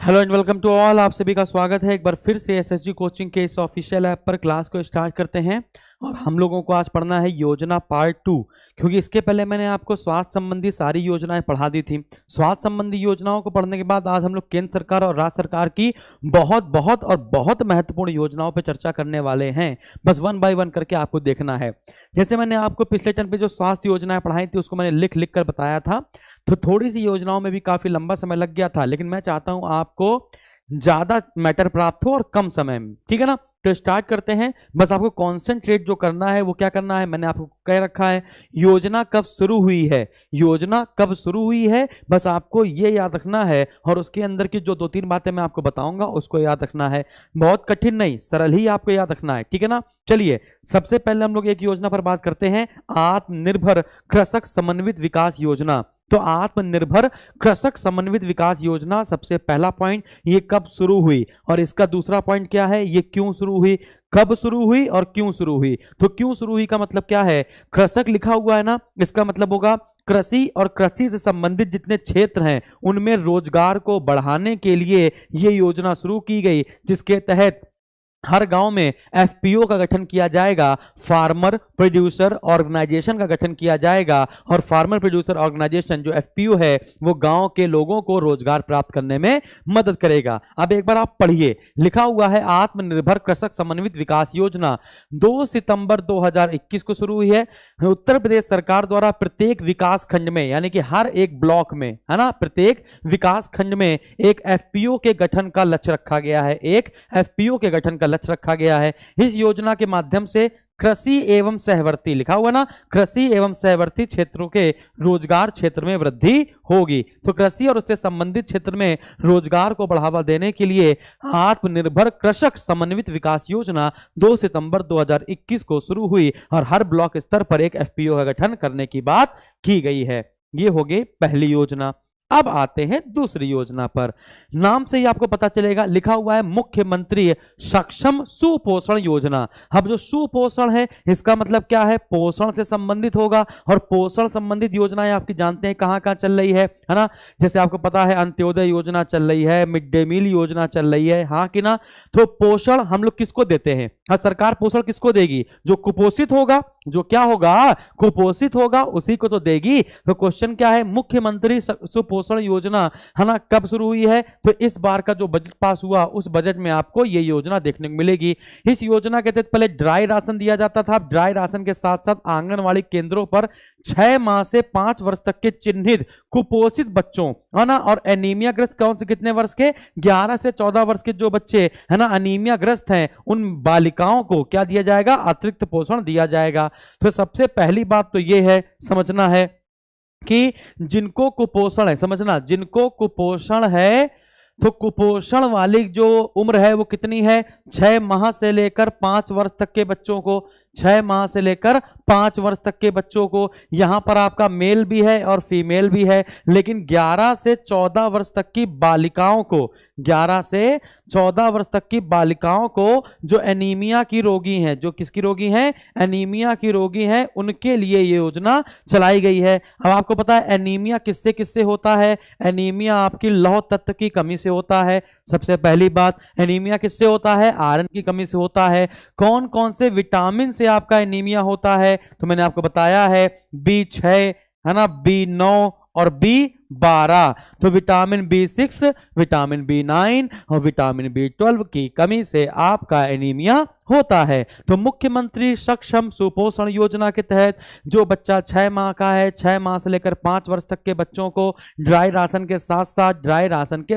Hello and welcome to all. आप सभी का स्वागत है एक बार फिर से एसएसजी कोचिंग के इस ऑफिशियल ऐप पर। क्लास को स्टार्ट करते हैं और हम लोगों को आज पढ़ना है योजना पार्ट 2, क्योंकि इसके पहले मैंने आपको स्वास्थ्य संबंधी सारी योजनाएं पढ़ा दी थी। स्वास्थ्य संबंधी योजनाओं को पढ़ने के बाद आज हम लोग केंद्र सरकार और राज्य सरकार की बहुत महत्वपूर्ण योजनाओं पर चर्चा करने वाले हैं। बस वन बाय वन करके आपको देखना है। जैसे मैंने आपको पिछले टर्म पे जो स्वास्थ्य योजनाएं पढ़ाई थी उसको मैंने लिख लिख कर बताया था, तो थोड़ी सी योजनाओं में भी काफी लंबा समय लग गया था, लेकिन मैं चाहता हूं आपको ज्यादा मैटर प्राप्त हो और कम समय में। ठीक है ना, तो स्टार्ट करते हैं। बस आपको कॉन्सेंट्रेट जो करना है वो क्या करना है, मैंने आपको कह रखा है योजना कब शुरू हुई है। योजना कब शुरू हुई है बस आपको ये याद रखना है, और उसके अंदर की जो 2-3 बातें मैं आपको बताऊंगा उसको याद रखना है। बहुत कठिन नहीं, सरल ही आपको याद रखना है। ठीक है ना, चलिए सबसे पहले हम लोग एक योजना पर बात करते हैं, आत्मनिर्भर कृषक समन्वित विकास योजना। तो आत्मनिर्भर कृषक समन्वित विकास योजना सबसे पहला पॉइंट, ये कब शुरू हुई, और इसका दूसरा पॉइंट क्या है, ये क्यों शुरू हुई, कब शुरू हुई और क्यों शुरू हुई। तो क्यों शुरू हुई का मतलब क्या है, कृषक लिखा हुआ है ना, इसका मतलब होगा कृषि और कृषि से संबंधित जितने क्षेत्र हैं उनमें रोजगार को बढ़ाने के लिए ये योजना शुरू की गई, जिसके तहत हर गांव में एफपीओ का गठन किया जाएगा, फार्मर प्रोड्यूसर ऑर्गेनाइजेशन का गठन किया जाएगा, और फार्मर प्रोड्यूसर ऑर्गेनाइजेशन जो एफपीओ है वो गांव के लोगों को रोजगार प्राप्त करने में मदद करेगा। अब एक बार आप पढ़िए, लिखा हुआ है आत्मनिर्भर कृषक समन्वित विकास योजना 2 सितंबर 2021 को शुरू हुई है। उत्तर प्रदेश सरकार द्वारा प्रत्येक विकास खंड में, यानी कि हर एक ब्लॉक में, है ना, प्रत्येक विकास खंड में एक एफपीओ के गठन का लक्ष्य रखा गया है, एक एफपीओ के गठन का लक्ष्य रखा गया है। इस योजना के माध्यम से कृषि एवं सहवर्ती, लिखा हुआ ना, कृषि एवं सहवर्ती क्षेत्रों के रोजगार क्षेत्र में वृद्धि होगी। तो कृषि और उससे संबंधित क्षेत्र में रोजगार को बढ़ावा देने के लिए आत्मनिर्भर कृषक समन्वित विकास योजना 2 सितंबर 2021 को शुरू हुई, और हर ब्लॉक स्तर पर एक एफपीओ का गठन करने की बात की गई है। ये हो गई पहली योजना। अब आते हैं दूसरी योजना पर। नाम से ही आपको पता चलेगा, लिखा हुआ है मुख्यमंत्री सक्षम सुपोषण योजना। अब जो सुपोषण है इसका मतलब क्या है, पोषण से संबंधित होगा, और पोषण संबंधित योजनाएं आपकी जानते हैं कहां कहां चल रही है ना। जैसे आपको पता है अंत्योदय योजना चल रही है, मिड डे मील योजना चल रही है, हाँ कि ना। तो पोषण हम लोग किसको देते हैं, हाँ सरकार पोषण किसको देगी, जो कुपोषित होगा, जो क्या होगा, कुपोषित होगा, उसी को तो देगी। तो क्वेश्चन क्या है, मुख्यमंत्री सुपोषण योजना, है ना, कब शुरू हुई है। तो इस बार का जो बजट पास हुआ उस बजट में आपको ये योजना देखने को मिलेगी। इस योजना के तहत पहले ड्राई राशन दिया जाता था। ड्राई राशन के साथ साथ आंगनवाड़ी केंद्रों पर 6 माह से 5 वर्ष तक के चिन्हित कुपोषित बच्चों, है ना, और एनीमिया ग्रस्त कौन से कितने वर्ष के, 11 से 14 वर्ष के जो बच्चे है ना अनीमिया ग्रस्त हैं, उन बालिकाओं को क्या दिया जाएगा, अतिरिक्त पोषण दिया जाएगा। तो सबसे पहली बात तो यह है, समझना है कि जिनको कुपोषण है, समझना, जिनको कुपोषण है, तो कुपोषण वाली जो उम्र है वो कितनी है, 6 माह से लेकर 5 वर्ष तक के बच्चों को, 6 माह से लेकर 5 वर्ष तक के बच्चों को। यहां पर आपका मेल भी है और फीमेल भी है, लेकिन 11 से 14 वर्ष तक की बालिकाओं को, 11 से 14 वर्ष तक की बालिकाओं को जो एनीमिया की रोगी हैं, जो किसकी रोगी हैं, एनीमिया की रोगी हैं, उनके लिए ये योजना चलाई गई है। अब आपको पता है एनीमिया किससे किससे होता है, एनीमिया आपकी लौह तत्व की कमी से होता है। सबसे पहली बात, एनीमिया किससे होता है, आयरन की कमी से होता है। कौन कौन से विटामिन से आपका एनीमिया होता है, तो मैंने आपको बताया है B6, है ना, B9 और B12। तो विटामिन B6, विटामिन B9 और विटामिन B12 की कमी से आपका एनीमिया होता है। तो मुख्यमंत्री सक्षम सुपोषण योजना के तहत जो बच्चा 6 माह का है, 6 माह से लेकर 5 वर्ष तक के बच्चों को ड्राई राशन के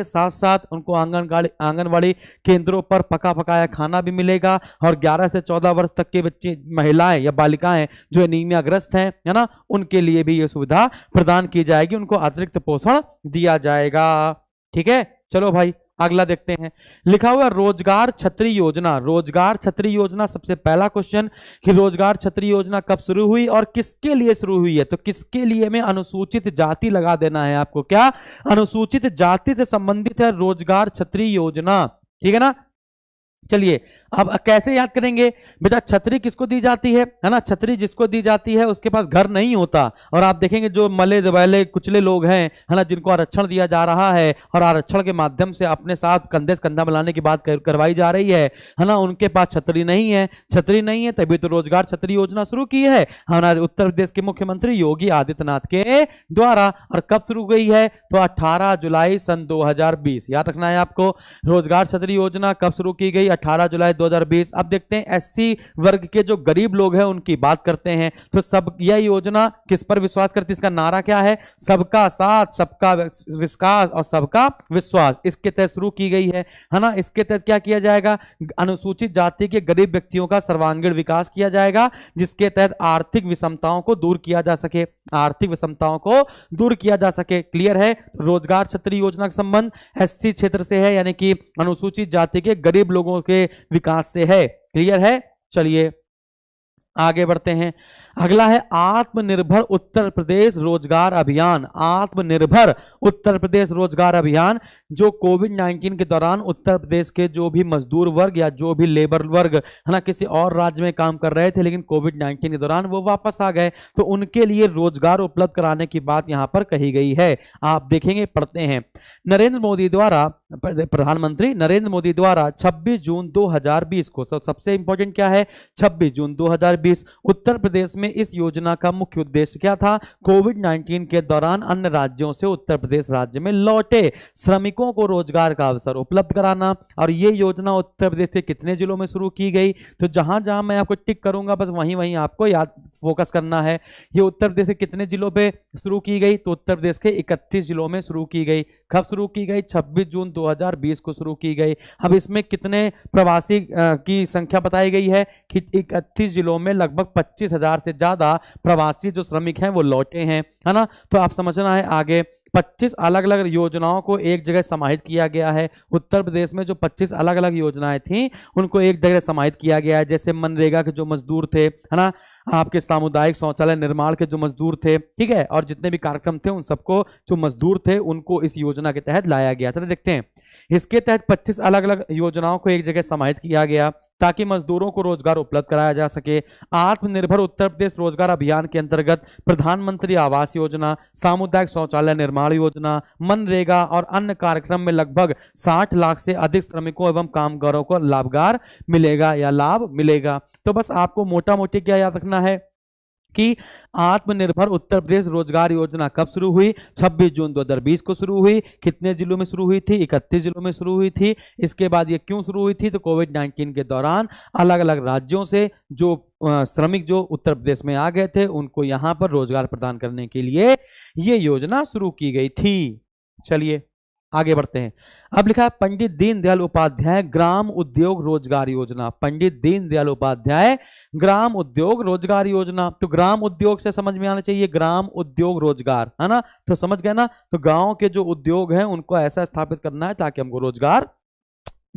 साथ साथ उनको आंगनवाड़ी केंद्रों पर पका पकाया खाना भी मिलेगा, और 11 से 14 वर्ष तक के बच्चे, महिलाएं या बालिकाएं जो एनीमिया ग्रस्त हैं, है ना, उनके लिए भी ये सुविधा प्रदान की जाएगी, उनको अतिरिक्त पोषण दिया जाएगा। ठीक है, चलो भाई अगला देखते हैं। लिखा हुआ रोजगार छतरी योजना। रोजगार छतरी योजना, सबसे पहला क्वेश्चन कि रोजगार छतरी योजना कब शुरू हुई और किसके लिए शुरू हुई है। तो किसके लिए में अनुसूचित जाति लगा देना है आपको, क्या, अनुसूचित जाति से संबंधित है रोजगार छतरी योजना। ठीक है ना, चलिए अब कैसे याद करेंगे बेटा, छतरी किसको दी जाती है ना, छतरी जिसको दी जाती है उसके पास घर नहीं होता, और आप देखेंगे जो मले दबैले कुचले लोग हैं है ना, जिनको आरक्षण दिया जा रहा है और आरक्षण के माध्यम से अपने साथ कंधे से कंधा मिलाने की बात करवाई जा रही है ना, उनके पास छतरी नहीं है। छतरी नहीं है तभी तो रोजगार छतरी योजना शुरू की है हमारे उत्तर प्रदेश के मुख्यमंत्री योगी आदित्यनाथ के द्वारा। और कब शुरू हुई है, तो 18 जुलाई सन 2020, याद रखना है आपको। रोजगार छतरी योजना कब शुरू की गई, 18 जुलाई 2020। अब देखते हैं एससी वर्ग के जो गरीब लोग हैं उनकी बात करते हैं। तो सब यह योजना किस पर विश्वास करती है, इसका नारा क्या है, सबका साथ सबका विकास और सबका विश्वास, इसके तहत शुरू की गई है ना। इसके तहत क्या किया जाएगा, अनुसूचित जाति के गरीब व्यक्तियों का सर्वांगीण विकास किया जाएगा, जिसके तहत आर्थिक विषमताओं को दूर किया जा सके, आर्थिक विषमताओं को दूर किया जा सके। क्लियर है, रोजगार छतरी योजना का संबंध एससी क्षेत्र से है, यानी कि अनुसूचित जाति के गरीब लोगों के विकास से है। क्लियर है, चलिए आगे बढ़ते हैं। अगला है आत्मनिर्भर उत्तर प्रदेश रोजगार अभियान। आत्मनिर्भर उत्तर प्रदेश रोजगार अभियान जो कोविड-19 के दौरान उत्तर प्रदेश के जो भी मजदूर वर्ग या जो भी लेबर वर्ग है ना, किसी और राज्य में काम कर रहे थे लेकिन कोविड-19 के दौरान वो वापस आ गए, तो उनके लिए रोजगार उपलब्ध कराने की बात यहां पर कही गई है। आप देखेंगे, पढ़ते हैं, नरेंद्र मोदी द्वारा, प्रधानमंत्री नरेंद्र मोदी द्वारा 26 जून 2020 को, सबसे इंपॉर्टेंट क्या है, 26 जून 2020 उत्तर प्रदेश में इस योजना का मुख्य उद्देश्य क्या था, कोविड-19 के दौरान अन्य राज्यों से उत्तर प्रदेश राज्य में लौटे श्रमिकों को रोजगार का अवसर उपलब्ध कराना। और यह योजना उत्तर प्रदेश के कितने जिलों में शुरू की गई, तो जहां जहां मैं आपको टिक करूंगा बस वहीं वहीं आपको याद फोकस करना है। ये उत्तर प्रदेश के कितने जिलों पे शुरू की गई, तो उत्तर प्रदेश के 31 जिलों में शुरू की गई। कब शुरू की गई, 26 जून 2020 को शुरू की गई। अब इसमें कितने प्रवासी की संख्या बताई गई है कि 31 जिलों में लगभग 25,000 से ज्यादा प्रवासी जो श्रमिक हैं वो लौटे हैं, है ना। तो आप समझना है आगे 25 अलग अलग योजनाओं को एक जगह समाहित किया गया है। उत्तर प्रदेश में जो 25 अलग अलग योजनाएं थी उनको एक जगह समाहित किया गया है। जैसे मनरेगा के जो मजदूर थे, है ना, आपके सामुदायिक शौचालय निर्माण के जो मजदूर थे, ठीक है, और जितने भी कार्यक्रम थे उन सबको जो मजदूर थे उनको इस योजना के तहत लाया गया। चलिए देखते हैं, इसके तहत 25 अलग अलग योजनाओं को एक जगह समाहित किया गया ताकि मजदूरों को रोजगार उपलब्ध कराया जा सके। आत्मनिर्भर उत्तर प्रदेश रोजगार अभियान के अंतर्गत प्रधानमंत्री आवास योजना, सामुदायिक शौचालय निर्माण योजना, मनरेगा और अन्य कार्यक्रम में लगभग 60 लाख से अधिक श्रमिकों एवं कामगारों को लाभगार मिलेगा या लाभ मिलेगा। तो बस आपको मोटा मोटी क्या याद रखना है कि आत्मनिर्भर उत्तर प्रदेश रोजगार योजना कब शुरू हुई, 26 जून 2020 को शुरू हुई। कितने जिलों में शुरू हुई थी, 31 जिलों में शुरू हुई थी। इसके बाद ये क्यों शुरू हुई थी, तो कोविड-19 के दौरान अलग अलग राज्यों से जो श्रमिक जो उत्तर प्रदेश में आ गए थे उनको यहां पर रोजगार प्रदान करने के लिए ये योजना शुरू की गई थी। चलिए आगे बढ़ते हैं। अब लिखा है पंडित दीनदयाल उपाध्याय ग्राम उद्योग रोजगार योजना। पंडित दीनदयाल उपाध्याय ग्राम उद्योग रोजगार योजना। तो ग्राम उद्योग से समझ में आना चाहिए ग्राम उद्योग रोजगार, है ना। तो समझ गए ना, तो गांव के जो उद्योग हैं उनको ऐसा स्थापित करना है ताकि हमको रोजगार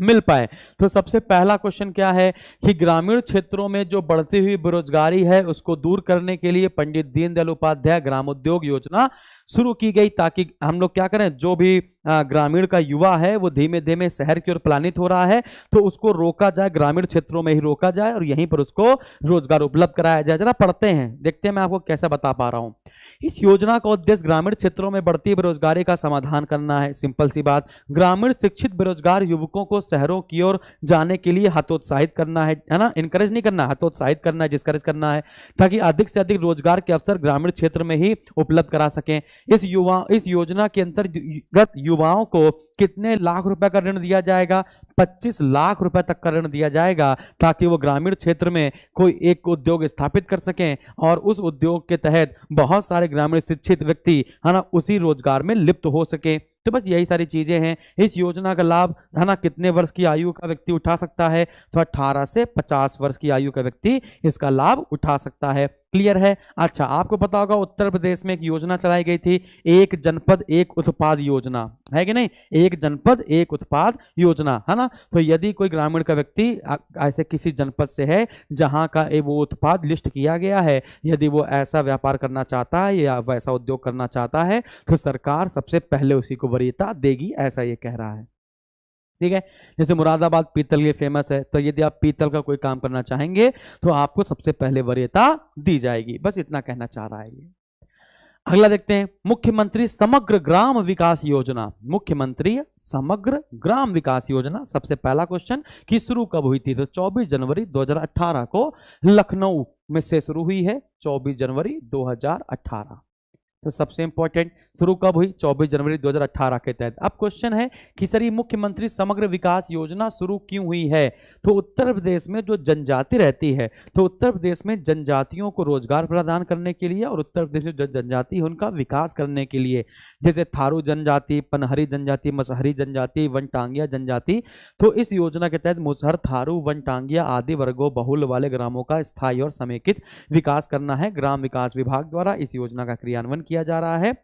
मिल पाए। तो सबसे पहला क्वेश्चन क्या है कि ग्रामीण क्षेत्रों में जो बढ़ती हुई बेरोजगारी है उसको दूर करने के लिए पंडित दीनदयाल उपाध्याय ग्राम उद्योग योजना शुरू की गई, ताकि हम लोग क्या करें, जो भी ग्रामीण का युवा है वो धीमे धीमे शहर की ओर पलायित हो रहा है तो उसको रोका जाए, ग्रामीण क्षेत्रों में ही रोका जाए और यहीं पर उसको रोजगार उपलब्ध कराया जाए। जरा पढ़ते हैं, देखते हैं मैं आपको कैसे बता पा रहा हूं। इस योजना का उद्देश्य ग्रामीण क्षेत्रों में बढ़ती बेरोजगारी का समाधान करना है। सिंपल सी बात, ग्रामीण शिक्षित बेरोजगार युवकों को शहरों की ओर जाने के लिए हतोत्साहित करना है ना, इनकरेज नहीं करना, हतोत्साहित करना है, डिस्करेज करना है, ताकि अधिक से अधिक रोजगार के अवसर ग्रामीण क्षेत्र में ही उपलब्ध करा सकें। इस योजना के अंतर्गत युवाओं को कितने लाख रुपए का ऋण दिया जाएगा, 25 लाख रुपए तक का ऋण दिया जाएगा, ताकि वो ग्रामीण क्षेत्र में कोई एक उद्योग स्थापित कर सकें और उस उद्योग के तहत बहुत सारे ग्रामीण शिक्षित व्यक्ति, है ना, उसी रोजगार में लिप्त हो सके। तो बस यही सारी चीजें हैं। इस योजना का लाभ, है ना, कितने वर्ष की आयु का व्यक्ति उठा सकता है, तो 18 से 50 वर्ष की आयु का व्यक्ति इसका लाभ उठा सकता है। क्लियर है। अच्छा, आपको पता होगा उत्तर प्रदेश में एक योजना चलाई गई थी, एक जनपद एक उत्पाद योजना, है कि नहीं, एक जनपद एक उत्पाद योजना, है ना। तो यदि कोई ग्रामीण का व्यक्ति ऐसे किसी जनपद से है जहां का वो उत्पाद लिस्ट किया गया है, यदि वो ऐसा व्यापार करना चाहता है या वैसा उद्योग करना चाहता है तो सरकार सबसे पहले उसी को वरीयता देगी, ऐसा ये कह रहा है। ठीक है। जैसे मुरादाबाद पीतल के फेमस है, तो यदि आप पीतल का कोई काम करना चाहेंगे तो आपको सबसे पहले वरीयता दी जाएगी। बस इतना कहना चाह रहा है ये। अगला देखते हैं, मुख्यमंत्री समग्र ग्राम विकास योजना। मुख्यमंत्री समग्र ग्राम विकास योजना, सबसे पहला क्वेश्चन कि शुरू कब हुई थी, तो 24 जनवरी 2018 को लखनऊ में से शुरू हुई है, 24 जनवरी 2018। तो सबसे इंपॉर्टेंट, शुरू कब हुई, 24 जनवरी 2018 के तहत। अब क्वेश्चन है कि सर ये मुख्यमंत्री समग्र विकास योजना शुरू क्यों हुई है, तो उत्तर प्रदेश में जो जनजाति रहती है, तो उत्तर प्रदेश में जनजातियों को रोजगार प्रदान करने के लिए और उत्तर प्रदेश में जो जनजाति है उनका विकास करने के लिए, जैसे थारू जनजाति, पनहरी जनजाति, मसहरी जनजाति, वनटांगिया जनजाति, तो इस योजना के तहत मुसहर, थारू, वनटांगिया आदि वर्गों बहुल वाले ग्रामों का स्थायी और समेकित विकास करना है। ग्राम विकास विभाग द्वारा इस योजना का क्रियान्वयन किया जा रहा है।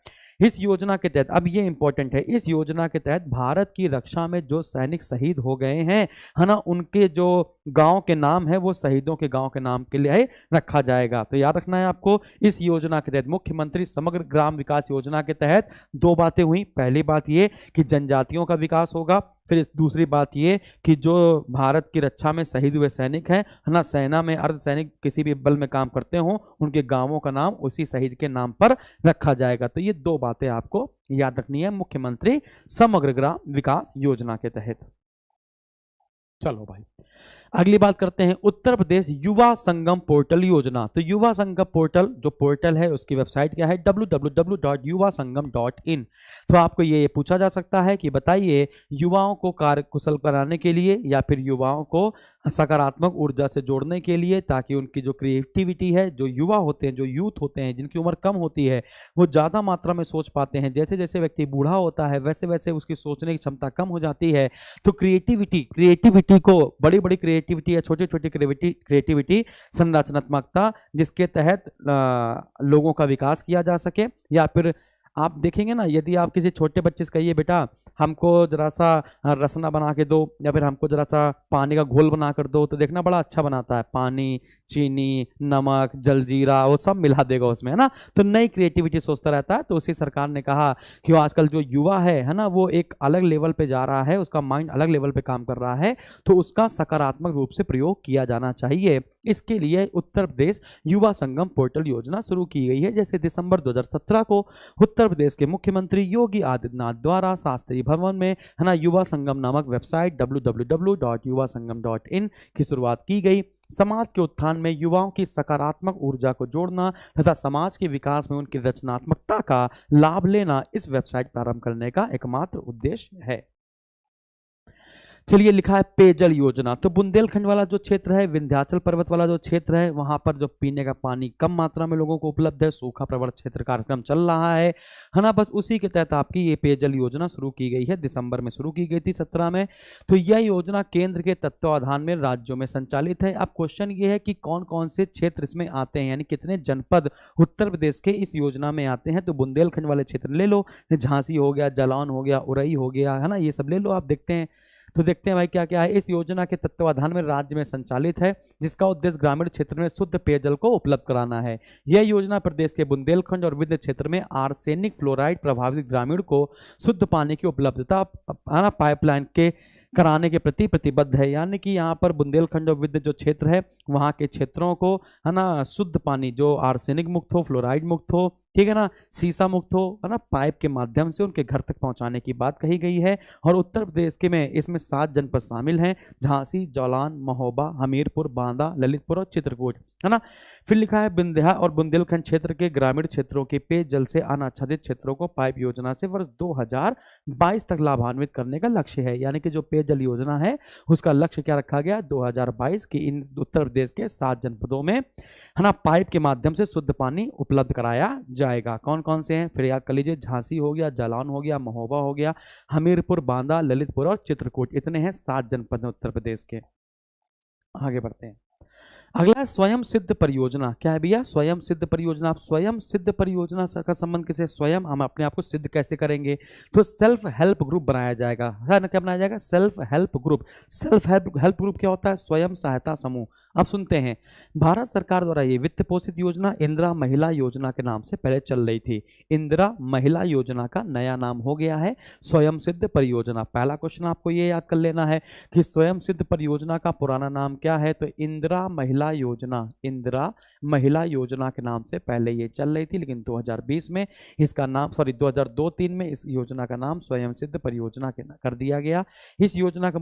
इस योजना के तहत, अब ये इंपॉर्टेंट है, इस योजना के तहत भारत की रक्षा में जो सैनिक शहीद हो गए हैं, है ना, उनके जो गांव के नाम है वो शहीदों के गांव के नाम के लिए रखा जाएगा। तो याद रखना है आपको, इस योजना के तहत, मुख्यमंत्री समग्र ग्राम विकास योजना के तहत दो बातें हुई। पहली बात ये कि जनजातियों का विकास होगा, फिर दूसरी बात ये कि जो भारत की रक्षा में शहीद हुए सैनिक हैं, है ना, सेना में अर्धसैनिक किसी भी बल में काम करते हों, उनके गांवों का नाम उसी शहीद के नाम पर रखा जाएगा। तो ये दो बातें आपको याद रखनी है मुख्यमंत्री समग्र ग्राम विकास योजना के तहत। चलो भाई, अगली बात करते हैं, उत्तर प्रदेश युवा संगम पोर्टल योजना। तो युवा संगम पोर्टल जो पोर्टल है उसकी वेबसाइट क्या है, www.yuvasangam.in। तो आपको ये पूछा जा सकता है कि बताइए युवाओं को कार्य कुशल कराने के लिए या फिर युवाओं को सकारात्मक ऊर्जा से जोड़ने के लिए, ताकि उनकी जो क्रिएटिविटी है, जो युवा होते हैं, जो यूथ होते हैं, जिनकी उम्र कम होती है, वो ज़्यादा मात्रा में सोच पाते हैं। जैसे जैसे व्यक्ति बूढ़ा होता है वैसे वैसे उसकी सोचने की क्षमता कम हो जाती है। तो क्रिएटिविटी को, बड़ी बड़ी क्रिएटिविटी या छोटी छोटी क्रिएटिविटी संरचनात्मकता, जिसके तहत लोगों का विकास किया जा सके। या फिर आप देखेंगे ना, यदि आप किसी छोटे बच्चे से कहिए बेटा हमको जरा सा रसना बना के दो, या फिर हमको जरा सा पानी का घोल बना कर दो, तो देखना बड़ा अच्छा बनाता है, पानी, चीनी, नमक, जलजीरा वो सब मिला देगा उसमें, है ना। तो नई क्रिएटिविटी सोचता रहता है। तो उसी सरकार ने कहा कि आजकल जो युवा है ना, वो एक अलग लेवल पे जा रहा है, उसका माइंड अलग लेवल पे काम कर रहा है, तो उसका सकारात्मक रूप से प्रयोग किया जाना चाहिए। इसके लिए उत्तर प्रदेश युवा संगम पोर्टल योजना शुरू की गई है। जैसे दिसंबर 2017 को उत्तर प्रदेश के मुख्यमंत्री योगी आदित्यनाथ द्वारा शास्त्री भवन में, है ना, युवा संगम नामक वेबसाइट www.yuvasangam.in की शुरुआत की गई। समाज के उत्थान में युवाओं की सकारात्मक ऊर्जा को जोड़ना तथा समाज के विकास में उनकी रचनात्मकता का लाभ लेना इस वेबसाइट प्रारंभ करने का एकमात्र उद्देश्य है। चलिए, लिखा है पेयजल योजना। तो बुंदेलखंड वाला जो क्षेत्र है, विंध्याचल पर्वत वाला जो क्षेत्र है, वहां पर जो पीने का पानी कम मात्रा में लोगों को उपलब्ध है, सूखा प्रवण क्षेत्र कार्यक्रम चल रहा है ना। बस उसी के तहत आपकी ये पेयजल योजना शुरू की गई है, दिसंबर में शुरू की गई थी 17 में। तो यह योजना केंद्र के तत्वावधान में राज्यों में संचालित है। अब क्वेश्चन ये है कि कौन कौन से क्षेत्र इसमें आते हैं, यानी कितने जनपद उत्तर प्रदेश के इस योजना में आते हैं। तो बुंदेलखंड वाले क्षेत्र ले लो, झांसी हो गया, जालौन हो गया, उरई हो गया, है ना, ये सब ले लो। आप देखते हैं, तो देखते हैं भाई क्या क्या है। इस योजना के तत्वावधान में राज्य में संचालित है, जिसका उद्देश्य ग्रामीण क्षेत्र में शुद्ध पेयजल को उपलब्ध कराना है। यह योजना प्रदेश के बुंदेलखंड और विंध्य क्षेत्र में आर्सेनिक फ्लोराइड प्रभावित ग्रामीण को शुद्ध पानी की उपलब्धता पाइपलाइन के कराने के प्रति प्रतिबद्ध है। यानी कि यहाँ पर बुंदेलखंड और विंध्य जो क्षेत्र है, वहाँ के क्षेत्रों को, है ना, शुद्ध पानी जो आर्सेनिक मुक्त हो, फ्लोराइड मुक्त हो, ठीक है ना, सीसा मुक्त हो, है ना, पाइप के माध्यम से उनके घर तक पहुंचाने की बात कही गई है। और उत्तर प्रदेश के में इसमें 7 जनपद शामिल हैं, झांसी, जालौन, महोबा, हमीरपुर, बांदा, ललितपुर और चित्रकूट, है ना। फिर लिखा है विंध्या और बुंदेलखंड क्षेत्र के ग्रामीण क्षेत्रों के पेयजल से अनाच्छादित क्षेत्रों को पाइप योजना से वर्ष 2022 तक लाभान्वित करने का लक्ष्य है। यानी कि जो पेयजल योजना है उसका लक्ष्य क्या रखा गया, 2022 की इन उत्तर प्रदेश के 7 जनपदों में, है ना, पाइप के माध्यम से शुद्ध पानी उपलब्ध कराया जाएगा। कौन कौन से हैं, फिर याद कर लीजिए, झांसी हो गया, जालौन हो गया, महोबा हो गया, हमीरपुर, बांदा, ललितपुर और चित्रकूट, इतने हैं 7 जनपद हैं उत्तर प्रदेश के। आगे बढ़ते हैं। अगला है स्वयं सिद्ध परियोजना। क्या है भैया? स्वयं सिद्ध परियोजना। आप स्वयं सिद्ध परियोजना का संबंध किसे? स्वयं हम अपने आप को सिद्ध कैसे करेंगे? तो सेल्फ हेल्प ग्रुप बनाया जाएगा, है ना? क्या बनाया जाएगा? Self help group. Self help group क्या होता है? स्वयं सहायता समूह। अब सुनते हैं, भारत सरकार द्वारा ये वित्त पोषित योजना इंदिरा महिला योजना के नाम से पहले चल रही थी। इंदिरा महिला योजना का नया नाम हो गया है स्वयं सिद्ध परियोजना। पहला क्वेश्चन आपको ये याद कर लेना है कि स्वयं सिद्ध परियोजना का पुराना नाम क्या है? तो इंदिरा महिला योजना। इंदिरा महिला योजना के नाम से पहले ये चल रही थी, लेकिन 2020 में इसका नाम 2002-3 में इस योजना का नाम स्वयं सिद्ध परियोजना कर दिया गया। इस योजना का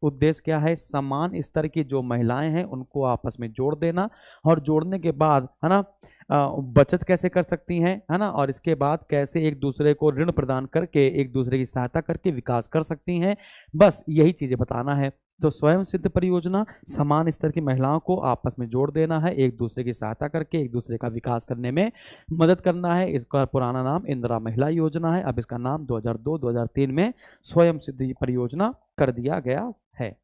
उद्देश्य क्या है? समान स्तर की जो महिलाएं हैं उनको आपस में जोड़ देना, और जोड़ने के बाद, है ना, बचत कैसे कर सकती हैं, है ना, और इसके बाद कैसे एक दूसरे को ऋण प्रदान करके, एक दूसरे की सहायता करके विकास कर सकती हैं। बस यही चीजें बताना है। तो स्वयं सिद्ध परियोजना, समान स्तर की महिलाओं को आपस में जोड़ देना है, एक दूसरे की सहायता करके एक दूसरे का विकास करने में मदद करना है। इसका पुराना नाम इंदिरा महिला योजना है, अब इसका नाम 2002-2003 में स्वयं सिद्ध परियोजना कर दिया गया है।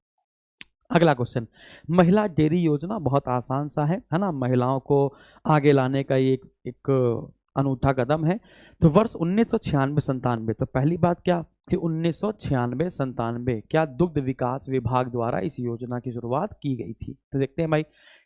अगला क्वेश्चन, महिला डेयरी योजना बहुत आसान सा है ना? महिलाओं को आगे लाने का ये एक अनूठा कदम है। तो वर्ष 1996-97, तो पहली बात क्या कि 1996-97 क्या दुग्ध विकास विभाग द्वारा इस योजना की शुरुआत की गई थी? तो देखते हैं भाई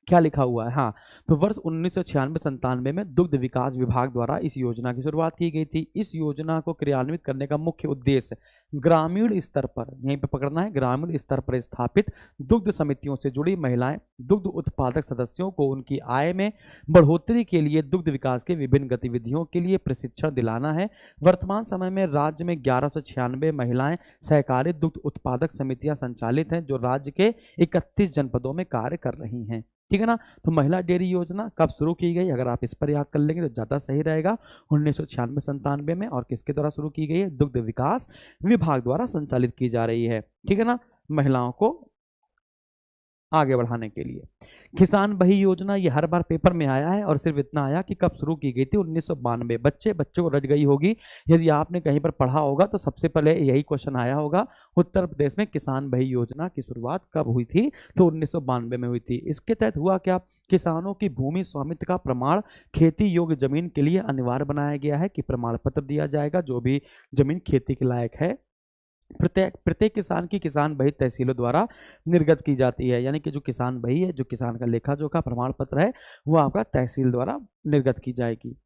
क्या लिखा हुआ है। हाँ, तो वर्ष 1996-97 में दुग्ध विकास विभाग द्वारा इस योजना की शुरुआत की गई थी। इस योजना को क्रियान्वित करने का मुख्य उद्देश्य ग्रामीण स्तर पर, यहीं पे पकड़ना है, ग्रामीण स्तर पर स्थापित दुग्ध समितियों से जुड़ी महिलाएं दुग्ध उत्पादक सदस्यों को उनकी आय में बढ़ोतरी के लिए दुग्ध विकास के विभिन्न गतिविधियों के लिए प्रशिक्षण दिलाना है। वर्तमान समय में राज्य में 1196 महिलाएं सहकारी दुग्ध उत्पादक समितियां संचालित हैं, जो राज्य के 31 जनपदों में कार्य कर रही हैं। ठीक है ना? तो महिला डेयरी योजना कब शुरू की गई? अगर आप इस पर याद कर लेंगे तो ज्यादा सही रहेगा। 1996-97 में, और किसके द्वारा शुरू की गई है? दुग्ध विकास विभाग द्वारा संचालित की जा रही है। ठीक है ना? महिलाओं को आगे बढ़ाने के लिए। किसान बही योजना, ये हर बार पेपर में आया है, और सिर्फ इतना आया कि कब शुरू की गई थी? 1992। बच्चों को रट गई होगी, यदि आपने कहीं पर पढ़ा होगा तो सबसे पहले यही क्वेश्चन आया होगा, उत्तर प्रदेश में किसान बही योजना की शुरुआत कब हुई थी? तो 1992 में हुई थी। इसके तहत हुआ क्या? किसानों की भूमि स्वामित्व का प्रमाण खेती योग्य जमीन के लिए अनिवार्य बनाया गया है कि प्रमाण पत्र दिया जाएगा जो भी जमीन खेती के लायक है। प्रत्येक किसान की किसान बही तहसीलों द्वारा निर्गत की जाती है, यानी कि जो किसान बही है, जो किसान का लेखा जोखा प्रमाण पत्र है, वो आपका तहसील द्वारा निर्गत की जाएगी।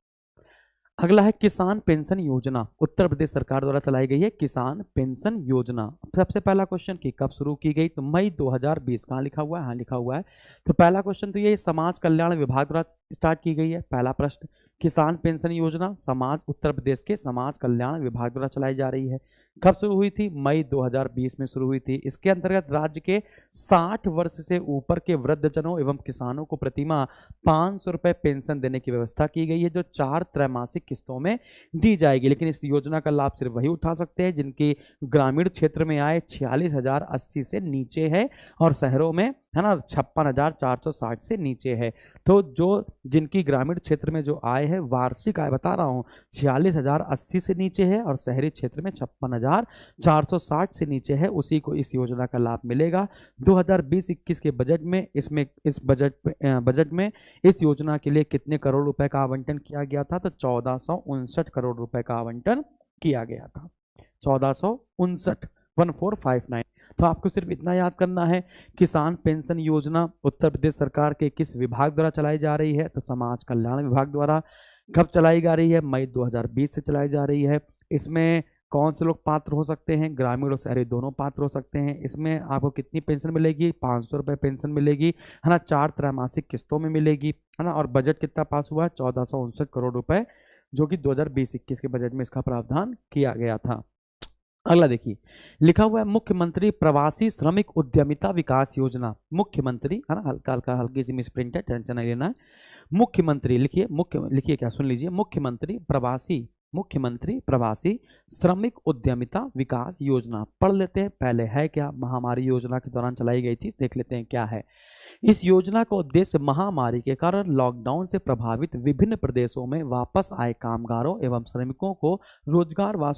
अगला है किसान पेंशन योजना, उत्तर प्रदेश सरकार द्वारा चलाई गई है किसान पेंशन योजना। सबसे पहला क्वेश्चन कि कब शुरू की गई? तो मई 2020। कहाँ लिखा हुआ है? हाँ लिखा हुआ है। तो पहला क्वेश्चन तो ये समाज कल्याण विभाग द्वारा स्टार्ट की गई है। पहला प्रश्न, किसान पेंशन योजना उत्तर प्रदेश के समाज कल्याण विभाग द्वारा चलाई जा रही है। कब शुरू हुई थी? मई 2020 में शुरू हुई थी। इसके अंतर्गत राज्य के 60 वर्ष से ऊपर के वृद्धजनों एवं किसानों को प्रतिमाह 500 रुपए पेंशन देने की व्यवस्था की गई है, जो 4 त्रैमासिक किस्तों में दी जाएगी। लेकिन इस योजना का लाभ सिर्फ वही उठा सकते हैं जिनकी ग्रामीण क्षेत्र में आय 46,080 से नीचे है, और शहरों में, है ना, 56,460 से नीचे है। तो जो जिनकी ग्रामीण क्षेत्र में जो आय है, वार्षिक आय बता रहा हूँ, 46,080 से नीचे है, और शहरी क्षेत्र में 56,460 से नीचे है, उसी को इस योजना का लाभ मिलेगा। 2020-21 के बजट में इस बजट में इस योजना के लिए कितने करोड़ रुपए का आवंटन किया गया था? तो 1459 करोड़ रुपए का आवंटन किया गया था। 1459, 1459। तो आपको सिर्फ इतना याद करना है, किसान पेंशन योजना उत्तर प्रदेश सरकार के किस विभाग द्वारा चलाई जा रही है? तो समाज कल्याण विभाग द्वारा। कब चलाई जा रही है? मई 2020 से चलाई जा रही है। इसमें कौन से लोग पात्र हो सकते हैं? ग्रामीण और शहरी दोनों पात्र हो सकते हैं। इसमें आपको कितनी पेंशन मिलेगी? 500 रुपये पेंशन मिलेगी, है ना, 4 त्रैमासिक किस्तों में मिलेगी, है ना। और बजट कितना पास हुआ है? 1459 करोड़ रुपए, जो कि 2020-21 के बजट में इसका प्रावधान किया गया था। अगला देखिए, लिखा हुआ है मुख्यमंत्री प्रवासी श्रमिक उद्यमिता विकास योजना। मुख्यमंत्री, है ना, हल्का हल्का हल्की सी मिसप्रिंट है, टेंशन नहीं लेना है। मुख्यमंत्री लिखिए, लिखिए क्या, सुन लीजिए, मुख्यमंत्री प्रवासी श्रमिक उद्यमिता विकास योजना। पढ़ लेते हैं पहले है क्या, महामारी योजना के दौरान चलाई गई थी, देख लेते हैं क्या है। इस योजना का उद्देश्य महामारी के कारण लॉकडाउन से प्रभावित विभिन्न प्रदेशों में वापस आए कामगारों एवं श्रमिकों को रोजगार व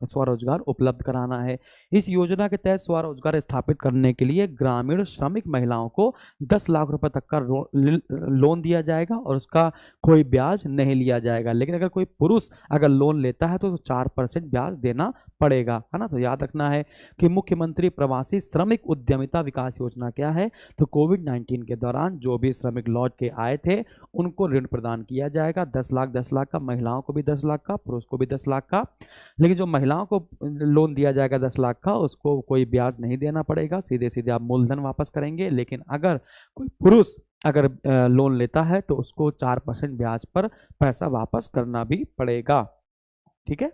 स्वरोजगार उपलब्ध कराना है। इस योजना के तहत स्वरोजगार स्थापित करने के लिए ग्रामीण श्रमिक महिलाओं को 10 लाख रुपए तक का लोन दिया जाएगा और उसका कोई ब्याज नहीं लिया जाएगा। लेकिन अगर कोई पुरुष अगर लोन लेता है तो 4% ब्याज देना पड़ेगा, है ना। तो याद रखना है कि मुख्यमंत्री प्रवासी श्रमिक उद्यमिता विकास योजना क्या है, तो कोविड-19 के दौरान जो भी श्रमिक लौट के आए थे उनको ऋण प्रदान किया जाएगा। 10 लाख का, महिलाओं को भी 10 लाख का, पुरुष को भी 10 लाख का। लेकिन जो महिलाओं को लोन दिया जाएगा 10 लाख का, उसको कोई ब्याज नहीं देना पड़ेगा, सीधे सीधे आप मूलधन वापस करेंगे। लेकिन अगर कोई पुरुष अगर लोन लेता है तो उसको 4% ब्याज पर पैसा वापस करना भी पड़ेगा। ठीक है।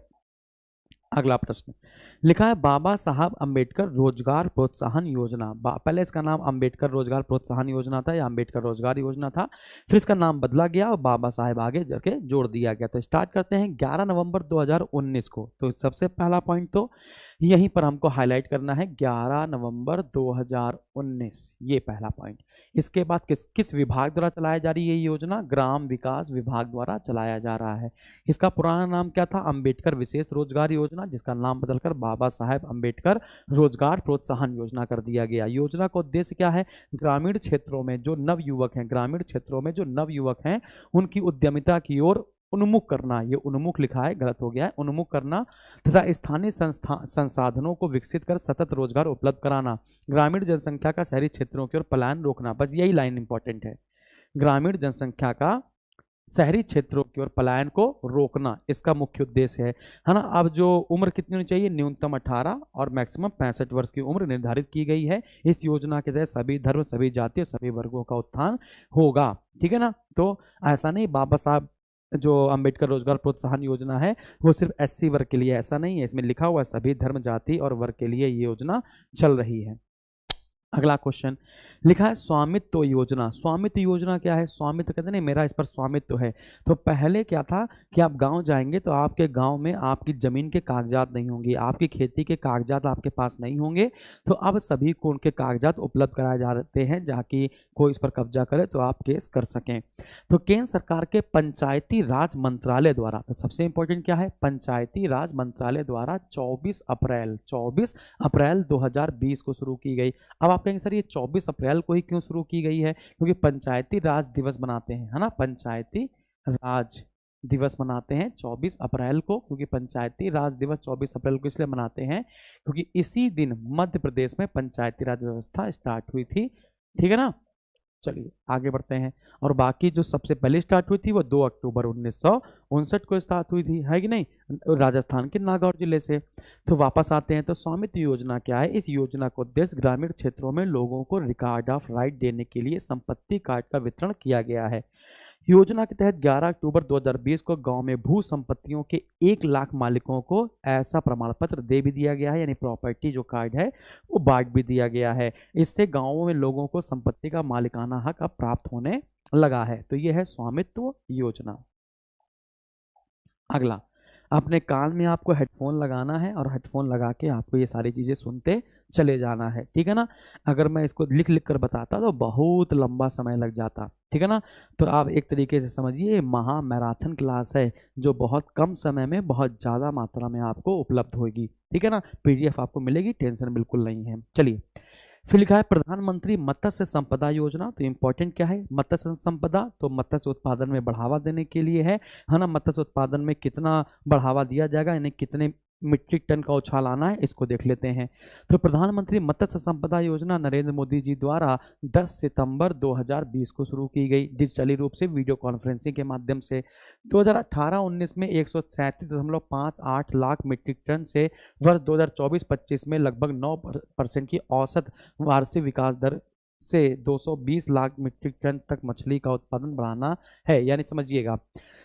अगला प्रश्न लिखा है बाबा साहब अंबेडकर रोजगार प्रोत्साहन योजना। पहले इसका नाम अंबेडकर रोजगार प्रोत्साहन योजना था या अंबेडकर रोजगार योजना था, फिर इसका नाम बदला गया और बाबा साहब आगे जाके जोड़ दिया गया। तो स्टार्ट करते हैं 11 नवंबर 2019 को। तो सबसे पहला पॉइंट तो यहीं पर हमको हाईलाइट करना है, 11 नवंबर 2019, ये पहला पॉइंट। इसके बाद किस विभाग द्वारा चलाया जा रही है ये योजना? ग्राम विकास विभाग द्वारा चलाया जा रहा है। इसका पुराना नाम क्या था? अंबेडकर विशेष रोजगार योजना, जिसका नाम बदलकर बाबा साहेब अंबेडकर रोजगार प्रोत्साहन योजना कर दिया गया। योजना का उद्देश्य क्या है? ग्रामीण क्षेत्रों में जो नवयुवक हैं उनकी उद्यमिता की ओर उन्मुख करना। ये उन्मुख लिखा है, गलत हो गया है, उन्मुख करना तथा स्थानीय संसाधनों को विकसित कर सतत रोजगार उपलब्ध कराना। ग्रामीण जनसंख्या का शहरी क्षेत्रों की ओर पलायन रोकना। बस यही लाइन इंपॉर्टेंट है, ग्रामीण जनसंख्या का शहरी क्षेत्रों की ओर पलायन को रोकना इसका मुख्य उद्देश्य है ना। अब जो उम्र कितनी होनी चाहिए? न्यूनतम 18 और मैक्सिमम 65 वर्ष की उम्र निर्धारित की गई है। इस योजना के तहत सभी धर्म, सभी जाति और सभी वर्गों का उत्थान होगा। ठीक है ना। तो ऐसा नहीं बाबा साहब जो अंबेडकर रोजगार प्रोत्साहन योजना है वो सिर्फ SC वर्ग के लिए, ऐसा नहीं है। इसमें लिखा हुआ है सभी धर्म, जाति और वर्ग के लिए ये योजना चल रही है। अगला क्वेश्चन लिखा है स्वामित्व योजना। स्वामित्व योजना क्या है? स्वामित्व कहते नहीं मेरा इस पर स्वामित्व है। तो पहले क्या था कि आप गांव जाएंगे तो आपके गांव में आपकी जमीन के कागजात नहीं होंगे, आपकी खेती के कागजात आपके पास नहीं होंगे। तो अब सभी को उनके कागजात उपलब्ध कराए जाते हैं, जाकि कोई इस पर कब्जा करे तो आप केस कर सकें। तो केंद्र सरकार के पंचायती राज मंत्रालय द्वारा, तो सबसे इंपॉर्टेंट क्या है? पंचायती राज मंत्रालय द्वारा 24 अप्रैल 2020 को शुरू की गई। अब आप कहेंगे सर ये 24 अप्रैल को ही क्यों शुरू की गई है? क्योंकि पंचायती राज दिवस मनाते हैं, है ना। पंचायती राज दिवस मनाते हैं 24 अप्रैल को, क्योंकि पंचायती राज दिवस 24 अप्रैल को इसलिए मनाते हैं क्योंकि इसी दिन मध्य प्रदेश में पंचायती राज व्यवस्था स्टार्ट हुई थी। ठीक है ना। चलिए आगे बढ़ते हैं। और बाकी जो सबसे पहले स्टार्ट हुई थी वो 2 अक्टूबर 1959 को स्टार्ट हुई थी, है कि नहीं, राजस्थान के नागौर जिले से। तो वापस आते हैं, तो स्वामित्व योजना क्या है? इस योजना का उद्देश्य ग्रामीण क्षेत्रों में लोगों को रिकॉर्ड ऑफ राइट देने के लिए संपत्ति कार्ड का वितरण किया गया है। योजना के तहत 11 अक्टूबर 2020 को गांव में भू संपत्तियों के 1 लाख मालिकों को ऐसा प्रमाण पत्र दे भी दिया गया है, यानी प्रॉपर्टी जो कार्ड है वो बांट भी दिया गया है। इससे गांवों में लोगों को संपत्ति का मालिकाना हक अब प्राप्त होने लगा है। तो यह है स्वामित्व योजना। अगला, अपने कान में आपको हेडफोन लगाना है और हेडफोन लगा के आपको ये सारी चीज़ें सुनते चले जाना है। ठीक है ना। अगर मैं इसको लिख लिख कर बताता तो बहुत लंबा समय लग जाता। ठीक है ना। तो आप एक तरीके से समझिए महा मैराथन क्लास है जो बहुत कम समय में बहुत ज़्यादा मात्रा में आपको उपलब्ध होगी। ठीक है ना। PDF आपको मिलेगी, टेंशन बिल्कुल नहीं है। चलिए फिर लिखा है प्रधानमंत्री मत्स्य संपदा योजना। तो इंपॉर्टेंट क्या है? मत्स्य संपदा, तो मत्स्य उत्पादन में बढ़ावा देने के लिए है ना। मत्स्य उत्पादन में कितना बढ़ावा दिया जाएगा, यानी कितने मीट्रिक टन का उछाल आना है, इसको देख लेते हैं। तो प्रधानमंत्री मत्स्य संपदा योजना नरेंद्र मोदी जी द्वारा 10 सितंबर 2020 को शुरू की गई, डिजिटली रूप से वीडियो कॉन्फ्रेंसिंग के माध्यम से। 2018-19 में 137.58 लाख मीट्रिक टन से वर्ष 2024-25 में लगभग 9% की औसत वार्षिक विकास दर से 220 लाख मीट्रिक टन तक मछली का उत्पादन बढ़ाना है। यानी समझिएगा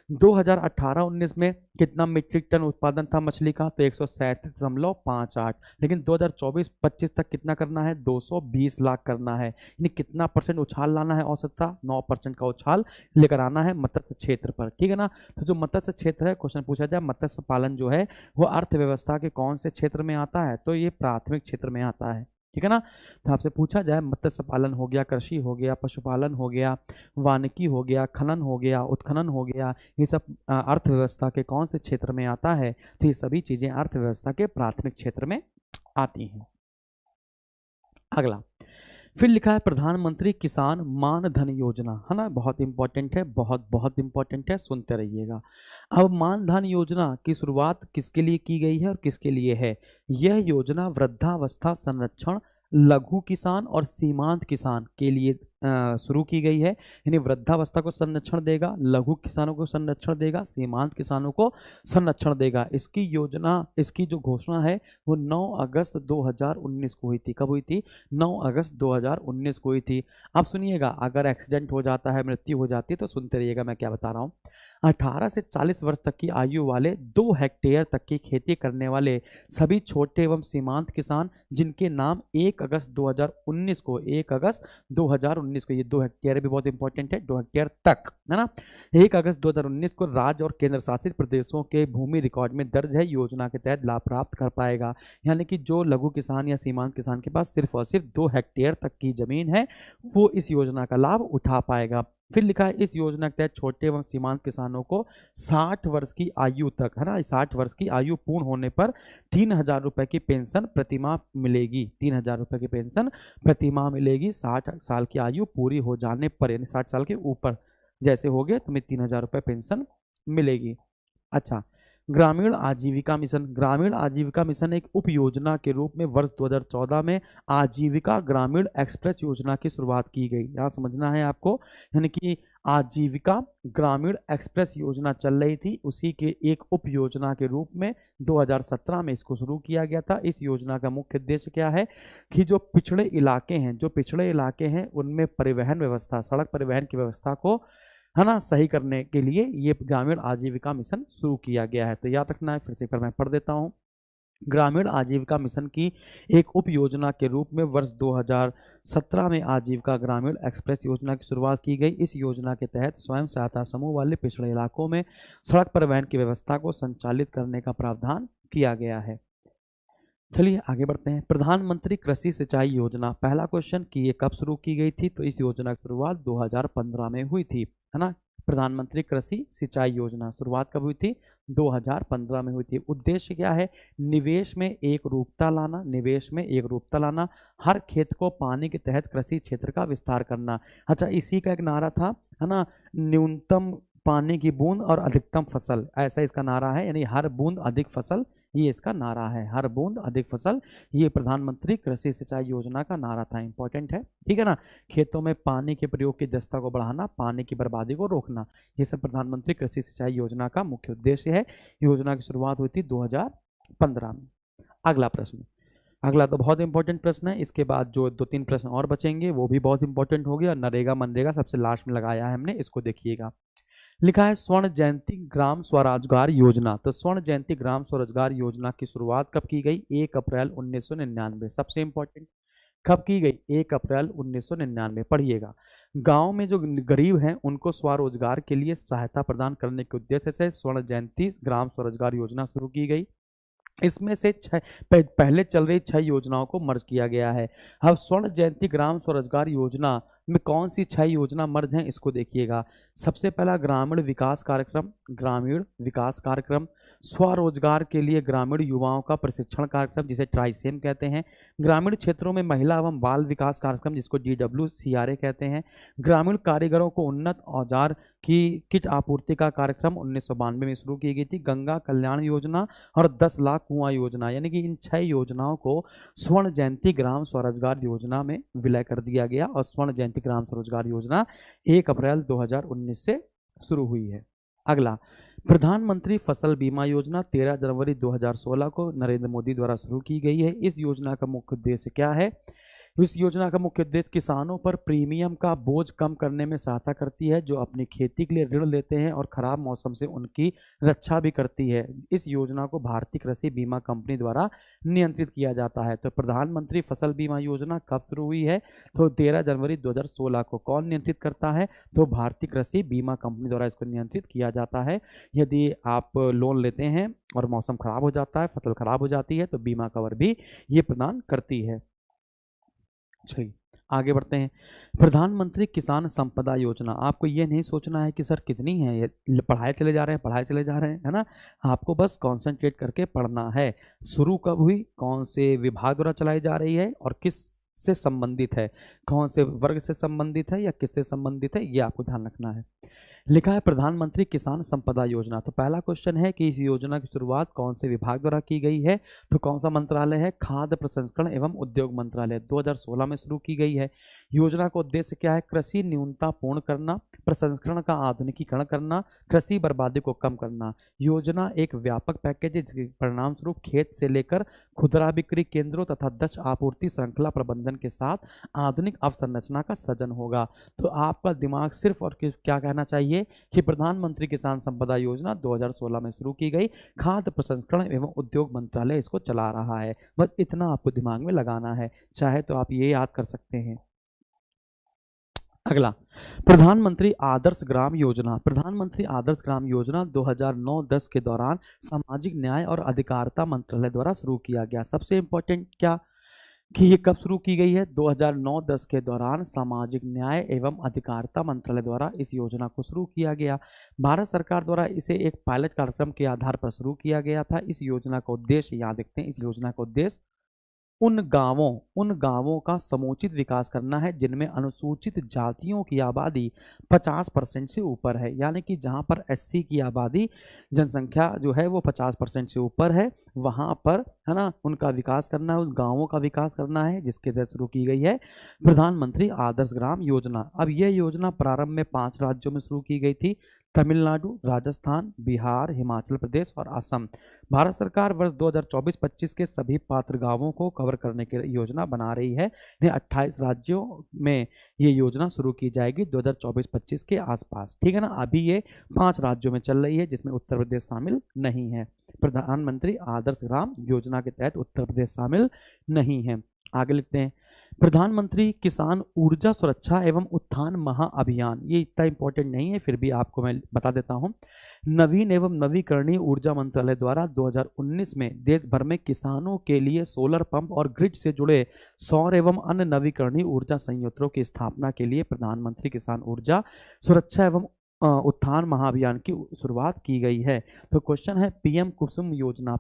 2018-19 में कितना मीट्रिक टन उत्पादन था मछली का? तो 137.58। लेकिन 2024-25 तक कितना करना है? 220 लाख करना है। यानी कितना % उछाल लाना है औसतता? 9% का उछाल लेकर आना है मत्स्य क्षेत्र पर। ठीक है ना। तो जो मत्स्य क्षेत्र है, क्वेश्चन पूछा जाए मत्स्य पालन जो है वो अर्थव्यवस्था के कौन से क्षेत्र में आता है? तो ये प्राथमिक क्षेत्र में आता है। ठीक है ना। तो आपसे पूछा जाए मत्स्य पालन हो गया, कृषि हो गया, पशुपालन हो गया, वानिकी हो गया, खनन हो गया, उत्खनन हो गया, ये सब अर्थव्यवस्था के कौन से क्षेत्र में आता है? तो ये सभी चीजें अर्थव्यवस्था के प्राथमिक क्षेत्र में आती हैं। अगला फिर लिखा है प्रधानमंत्री किसान मान धन योजना, है ना, बहुत इंपॉर्टेंट है, बहुत बहुत इंपॉर्टेंट है, सुनते रहिएगा। अब मान धन योजना की शुरुआत किसके लिए की गई है और किसके लिए है? यह योजना वृद्धावस्था संरक्षण, लघु किसान और सीमांत किसान के लिए शुरू की गई है। यानी वृद्धावस्था को संरक्षण देगा, लघु किसानों को संरक्षण देगा, सीमांत किसानों को संरक्षण देगा। इसकी योजना, इसकी जो घोषणा है वो 9 अगस्त 2019 को हुई थी। कब हुई थी? 9 अगस्त 2019 को हुई थी। अब सुनिएगा, अगर एक्सीडेंट हो जाता है, मृत्यु हो जाती है, तो सुनते रहिएगा मैं क्या बता रहा हूँ। 18 से 40 वर्ष तक की आयु वाले 2 हेक्टेयर तक की खेती करने वाले सभी छोटे एवं सीमांत किसान जिनके नाम 1 अगस्त 2019 को 1 अगस्त 2019 को, ये 2 हेक्टेयर भी बहुत इंपॉर्टेंट है, 2 हेक्टेयर तक, है ना, 1 अगस्त 2019 को राज्य और केंद्र शासित प्रदेशों के भूमि रिकॉर्ड में दर्ज है, योजना के तहत लाभ प्राप्त कर पाएगा। यानी कि जो लघु किसान या सीमांत किसान के पास सिर्फ और सिर्फ 2 हेक्टेयर तक की जमीन है, वो इस योजना का लाभ उठा पाएगा। फिर लिखा है इस योजना के तहत छोटे एवं सीमांत किसानों को 60 वर्ष की आयु तक, है ना, 60 वर्ष की आयु पूर्ण होने पर 3,000 रुपए की पेंशन प्रतिमाह मिलेगी। 3,000 रुपए की पेंशन प्रतिमाह मिलेगी 60 साल की आयु पूरी हो जाने पर, यानी 60 साल के ऊपर जैसे हो गए तुम्हें 3,000 रुपए पेंशन मिलेगी। अच्छा, ग्रामीण आजीविका मिशन। ग्रामीण आजीविका मिशन एक उप योजना के रूप में वर्ष 2014 में आजीविका ग्रामीण एक्सप्रेस योजना की शुरुआत की गई। यहाँ समझना है आपको, यानी कि आजीविका ग्रामीण एक्सप्रेस योजना चल रही थी, उसी के एक उप योजना के रूप में 2017 में इसको शुरू किया गया था। इस योजना का मुख्य उद्देश्य क्या है कि जो पिछड़े इलाके हैं उनमें परिवहन व्यवस्था, सड़क परिवहन की व्यवस्था को, है ना, सही करने के लिए ये ग्रामीण आजीविका मिशन शुरू किया गया है। तो याद रखना है, फिर से एक बार मैं पढ़ देता हूँ। ग्रामीण आजीविका मिशन की एक उप योजना के रूप में वर्ष 2017 में आजीविका ग्रामीण एक्सप्रेस योजना की शुरुआत की गई। इस योजना के तहत स्वयं सहायता समूह वाले पिछड़े इलाकों में सड़क परिवहन की व्यवस्था को संचालित करने का प्रावधान किया गया है। चलिए आगे बढ़ते हैं। प्रधानमंत्री कृषि सिंचाई योजना, पहला क्वेश्चन कि ये कब शुरू की गई थी? तो इस योजना की शुरुआत 2015 में हुई थी, है ना। प्रधानमंत्री कृषि सिंचाई योजना शुरुआत कब हुई थी? 2015 में हुई थी। उद्देश्य क्या है? निवेश में एक रूपता लाना, निवेश में एक रूपता लाना, हर खेत को पानी के तहत कृषि क्षेत्र का विस्तार करना। अच्छा, इसी का एक नारा था, है ना, न्यूनतम पानी की बूंद और अधिकतम फसल, ऐसा इसका नारा है, यानी हर बूंद अधिक फसल, ये इसका नारा है, हर बूंद अधिक फसल। ये प्रधानमंत्री कृषि सिंचाई योजना का नारा था, इंपॉर्टेंट है, ठीक है ना। खेतों में पानी के प्रयोग की दक्षता को बढ़ाना, पानी की बर्बादी को रोकना, ये सब प्रधानमंत्री कृषि सिंचाई योजना का मुख्य उद्देश्य है। योजना की शुरुआत हुई थी 2015 में। अगला प्रश्न, अगला तो बहुत इंपॉर्टेंट प्रश्न है, इसके बाद जो 2-3 प्रश्न और बचेंगे वो भी बहुत इंपॉर्टेंट हो गया। नरेगा मनरेगा सबसे लास्ट में लगाया है हमने, इसको देखिएगा। लिखा है स्वर्ण जयंती ग्राम स्वरोजगार योजना। तो स्वर्ण जयंती ग्राम स्वरोजगार योजना की शुरुआत कब की गई? 1 अप्रैल 1999। सबसे इंपॉर्टेंट, कब की गई? 1 अप्रैल 1999। पढ़िएगा, गांव में जो गरीब हैं उनको स्वरोजगार के लिए सहायता प्रदान करने के उद्देश्य से स्वर्ण जयंती ग्राम स्वरोजगार योजना शुरू की गई। इसमें से पहले चल रही 6 योजनाओं को मर्ज किया गया है। अब स्वर्ण जयंती ग्राम स्वरोजगार योजना में कौन सी 6 योजना मर्ज हैं, इसको देखिएगा। सबसे पहला ग्रामीण विकास कार्यक्रम, ग्रामीण विकास कार्यक्रम, स्वरोजगार के लिए ग्रामीण युवाओं का प्रशिक्षण कार्यक्रम जिसे ट्राइसेम कहते हैं, ग्रामीण क्षेत्रों में महिला एवं बाल विकास कार्यक्रम जिसको DWCRA कहते हैं, ग्रामीण कारीगरों को उन्नत औजार की किट आपूर्ति का कार्यक्रम 1992 में शुरू की गई थी, गंगा कल्याण योजना और 10 लाख कुआं योजना। यानी कि इन 6 योजनाओं को स्वर्ण जयंती ग्राम स्वरोजगार योजना में विलय कर दिया गया और स्वर्ण जयंती ग्राम स्वरोजगार योजना 1 अप्रैल 2019 से शुरू हुई है। अगला, प्रधानमंत्री फसल बीमा योजना 13 जनवरी 2016 को नरेंद्र मोदी द्वारा शुरू की गई है। इस योजना का मुख्य उद्देश्य क्या है? इस योजना का मुख्य उद्देश्य किसानों पर प्रीमियम का बोझ कम करने में सहायता करती है जो अपनी खेती के लिए ऋण लेते हैं और खराब मौसम से उनकी रक्षा भी करती है। इस योजना को भारतीय कृषि बीमा कंपनी द्वारा नियंत्रित किया जाता है। तो प्रधानमंत्री फसल बीमा योजना कब शुरू हुई है? तो 13 जनवरी 2016 को। कौन नियंत्रित करता है? तो भारतीय कृषि बीमा कंपनी द्वारा इसको नियंत्रित किया जाता है। यदि आप लोन लेते हैं और मौसम खराब हो जाता है, फसल खराब हो जाती है, तो बीमा कवर भी ये प्रदान करती है। चलिए आगे बढ़ते हैं। प्रधानमंत्री किसान संपदा योजना, आपको ये नहीं सोचना है कि सर कितनी है, ये पढ़ाए चले जा रहे हैं पढ़ाए चले जा रहे हैं, है ना। आपको बस कंसंट्रेट करके पढ़ना है। शुरू कब हुई, कौन से विभाग द्वारा चलाई जा रही है और किस से संबंधित है, कौन से वर्ग से संबंधित है या किससे संबंधित है, ये आपको ध्यान रखना है। लिखा है प्रधानमंत्री किसान संपदा योजना। तो पहला क्वेश्चन है कि इस योजना की शुरुआत कौन से विभाग द्वारा की गई है, तो कौन सा मंत्रालय है, खाद्य प्रसंस्करण एवं उद्योग मंत्रालय, 2016 में शुरू की गई है। योजना का उद्देश्य क्या है, कृषि न्यूनता पूर्ण करना, प्रसंस्करण का आधुनिकीकरण करना, कृषि बर्बादी को कम करना। योजना एक व्यापक पैकेज है जिसके परिणाम स्वरूप खेत से लेकर खुदरा बिक्री केंद्रों तथा दक्ष आपूर्ति श्रृंखला प्रबंधन के साथ आधुनिक अवसंरचना का सृजन होगा। तो आपका दिमाग सिर्फ और क्या कहना चाहिए कि प्रधानमंत्री किसान संपदा योजना 2016 में शुरू की गई, खाद्य प्रसंस्करण एवं उद्योग मंत्रालय इसको चला रहा है। बस इतना आपको दिमाग में लगाना है, चाहे तो आप ये याद कर सकते हैं। अगला, प्रधानमंत्री आदर्श ग्राम योजना। प्रधानमंत्री आदर्श ग्राम योजना 2009-10 के दौरान सामाजिक न्याय और अधिकारिता मंत्रालय द्वारा शुरू किया गया। सबसे इंपॉर्टेंट क्या कि ये कब शुरू की गई है, 2009-10 के दौरान सामाजिक न्याय एवं अधिकारिता मंत्रालय द्वारा इस योजना को शुरू किया गया। भारत सरकार द्वारा इसे एक पायलट कार्यक्रम के आधार पर शुरू किया गया था। इस योजना का उद्देश्य, यहाँ देखते हैं, इस योजना का उद्देश्य उन गांवों का समुचित विकास करना है जिनमें अनुसूचित जातियों की आबादी 50% से ऊपर है। यानी कि जहां पर एससी की आबादी जनसंख्या जो है वो 50% से ऊपर है, वहां पर, है ना, उनका विकास करना है, उन गांवों का विकास करना है, जिसके तहत शुरू की गई है प्रधानमंत्री आदर्श ग्राम योजना। अब यह योजना प्रारंभ में 5 राज्यों में शुरू की गई थी, तमिलनाडु, राजस्थान, बिहार, हिमाचल प्रदेश और असम। भारत सरकार वर्ष 2024-25 के सभी पात्र गांवों को कवर करने की योजना बना रही है। 28 राज्यों में ये योजना शुरू की जाएगी 2024-25 के आसपास, ठीक है ना। अभी ये 5 राज्यों में चल रही है जिसमें उत्तर प्रदेश शामिल नहीं है। प्रधानमंत्री आदर्श ग्राम योजना के तहत उत्तर प्रदेश शामिल नहीं है। आगे लिखते हैं, प्रधानमंत्री किसान ऊर्जा सुरक्षा एवं उत्थान महाअभियान। ये इतना इंपॉर्टेंट नहीं है, फिर भी आपको मैं बता देता हूं। नवीन एवं नवीकरणीय ऊर्जा मंत्रालय द्वारा 2019 में देश भर में किसानों के लिए सोलर पंप और ग्रिड से जुड़े सौर एवं अन्य नवीकरणीय ऊर्जा संयंत्रों की स्थापना के लिए प्रधानमंत्री किसान ऊर्जा सुरक्षा एवं उत्थान महाअभियान की शुरुआत की गई है। तो क्वेश्चन है, पीएम कुसुम योजना,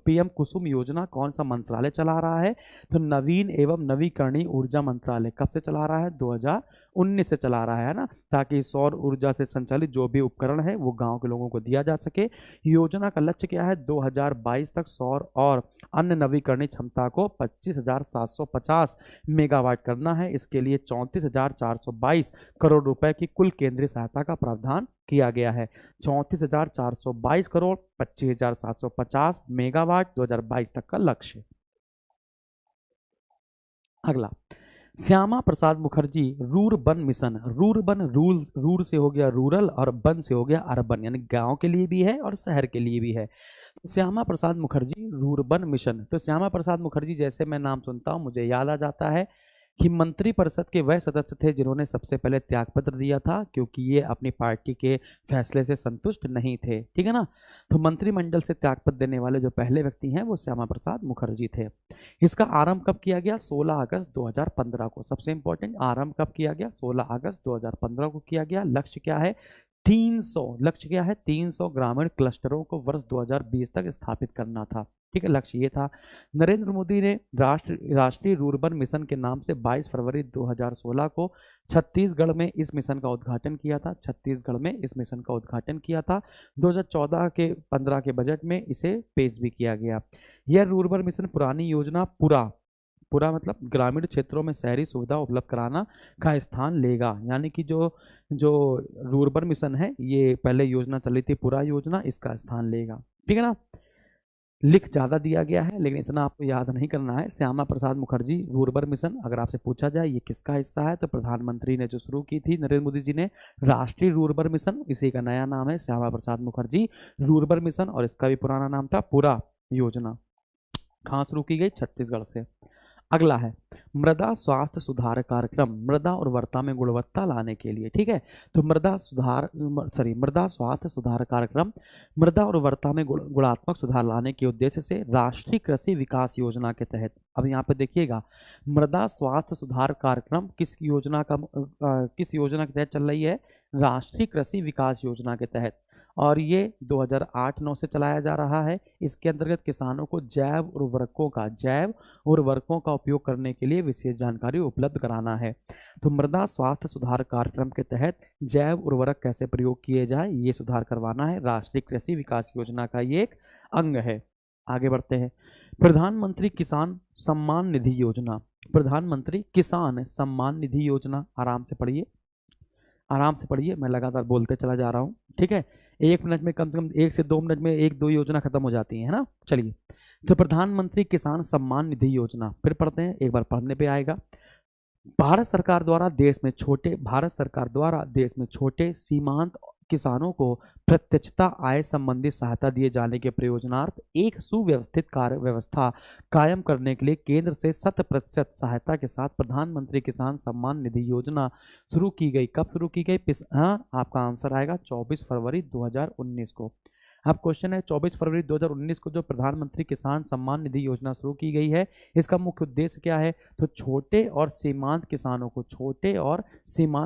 पीएम कुसुम योजना कौन सा मंत्रालय चला रहा है, तो नवीन एवं नवीकरणीय ऊर्जा मंत्रालय। कब से चला रहा है, 2019 से चला रहा है ना, ताकि सौर ऊर्जा से संचालित जो भी उपकरण है वो गांव के लोगों को दिया जा सके। योजना का लक्ष्य क्या है, 2022 तक सौर और अन्य नवीकरणीय क्षमता को 25,750 मेगावाट करना है। इसके लिए 34,422 करोड़ रुपए की कुल केंद्रीय सहायता का प्रावधान किया गया है। 34,422 करोड़ 25,750 मेगावाट 2022 तक का लक्ष्य। अगला, Shyama Prasad Mukherjee rurban mission. Ruhr से हो गया रूरल और बन से हो गया अर्बन, यानी गांव के लिए भी है और शहर के लिए भी है। Shyama Prasad Mukherjee rurban mission. तो श्यामा प्रसाद मुखर्जी जैसे मैं नाम सुनता हूं मुझे याद आ जाता है कि मंत्रिपरिषद के वह सदस्य थे जिन्होंने सबसे पहले त्यागपत्र दिया था, क्योंकि ये अपनी पार्टी के फैसले से संतुष्ट नहीं थे, ठीक है ना। तो मंत्रिमंडल से त्यागपत्र देने वाले जो पहले व्यक्ति हैं वो श्यामा प्रसाद मुखर्जी थे। इसका आरंभ कब किया गया, 16 अगस्त 2015 को। सबसे इंपॉर्टेंट, आरंभ कब किया गया, 16 अगस्त 2015 को किया गया। लक्ष्य क्या है, 300 ग्रामीण क्लस्टरों को वर्ष 2020 तक स्थापित करना था, ठीक है, लक्ष्य ये था। नरेंद्र मोदी ने राष्ट्रीय रूरबन मिशन के नाम से 22 फरवरी 2016 को छत्तीसगढ़ में इस मिशन का उद्घाटन किया था। 2014 के 15 के बजट में इसे पेश भी किया गया। यह रूरबन मिशन पुरानी योजना पूरा मतलब ग्रामीण क्षेत्रों में शहरी सुविधा उपलब्ध कराना का स्थान लेगा। यानी कि जो रूरबन मिशन है, ये पहले योजना चली थी पूरा योजना, इसका स्थान लेगा, ठीक है ना। लिख ज़्यादा दिया गया है लेकिन इतना आपको याद नहीं करना है। श्यामा प्रसाद मुखर्जी रूरबन मिशन, अगर आपसे पूछा जाए ये किसका हिस्सा है, तो प्रधानमंत्री ने जो शुरू की थी नरेंद्र मोदी जी ने, राष्ट्रीय रूरबन मिशन, इसी का नया नाम है श्यामा प्रसाद मुखर्जी रूरबन मिशन, और इसका भी पुराना नाम था पूरा योजना। कहाँ शुरू की गई, छत्तीसगढ़ से। अगला है, मृदा स्वास्थ्य सुधार कार्यक्रम, मृदा उर्वरता में गुणवत्ता लाने के लिए, ठीक है। तो मृदा स्वास्थ्य सुधार कार्यक्रम मृदा उर्वरता में गुणात्मक सुधार लाने के उद्देश्य से राष्ट्रीय कृषि विकास योजना के तहत, अब यहाँ पे देखिएगा मृदा स्वास्थ्य सुधार कार्यक्रम किस योजना के तहत चल रही है, राष्ट्रीय कृषि विकास योजना के तहत, और ये 2008-9 से चलाया जा रहा है। इसके अंतर्गत किसानों को जैव उर्वरकों का उपयोग करने के लिए विशेष जानकारी उपलब्ध कराना है। तो मृदा स्वास्थ्य सुधार कार्यक्रम के तहत जैव उर्वरक कैसे प्रयोग किए जाए ये सुधार करवाना है, राष्ट्रीय कृषि विकास योजना का ये एक अंग है। आगे बढ़ते हैं। प्रधानमंत्री किसान सम्मान निधि योजना, प्रधानमंत्री किसान सम्मान निधि योजना, आराम से पढ़िए, मैं लगातार बोलते चला जा रहा हूँ, ठीक है। 1 मिनट में कम से कम 1 से 2 मिनट में 1-2 योजना खत्म हो जाती है ना। चलिए, तो प्रधानमंत्री किसान सम्मान निधि योजना फिर पढ़ते हैं, एक बार पढ़ने पे आएगा। भारत सरकार द्वारा देश में छोटे सीमांत किसानों को प्रत्यक्षता आय संबंधी सहायता दिए जाने के प्रयोजनार्थ एक सुव्यवस्थित कार्य व्यवस्था कायम करने के लिए केंद्र से 100% सहायता के साथ प्रधानमंत्री किसान सम्मान निधि योजना शुरू की गई। कब शुरू की गई? आपका आंसर आएगा 24 फरवरी 2019 को। अब क्वेश्चन है 24 फरवरी 2019 को जो प्रधानमंत्री किसान सम्मान निधि योजना शुरू की गई है, इसका मुख्य उद्देश्य क्या है? तो छोटे और सीमांत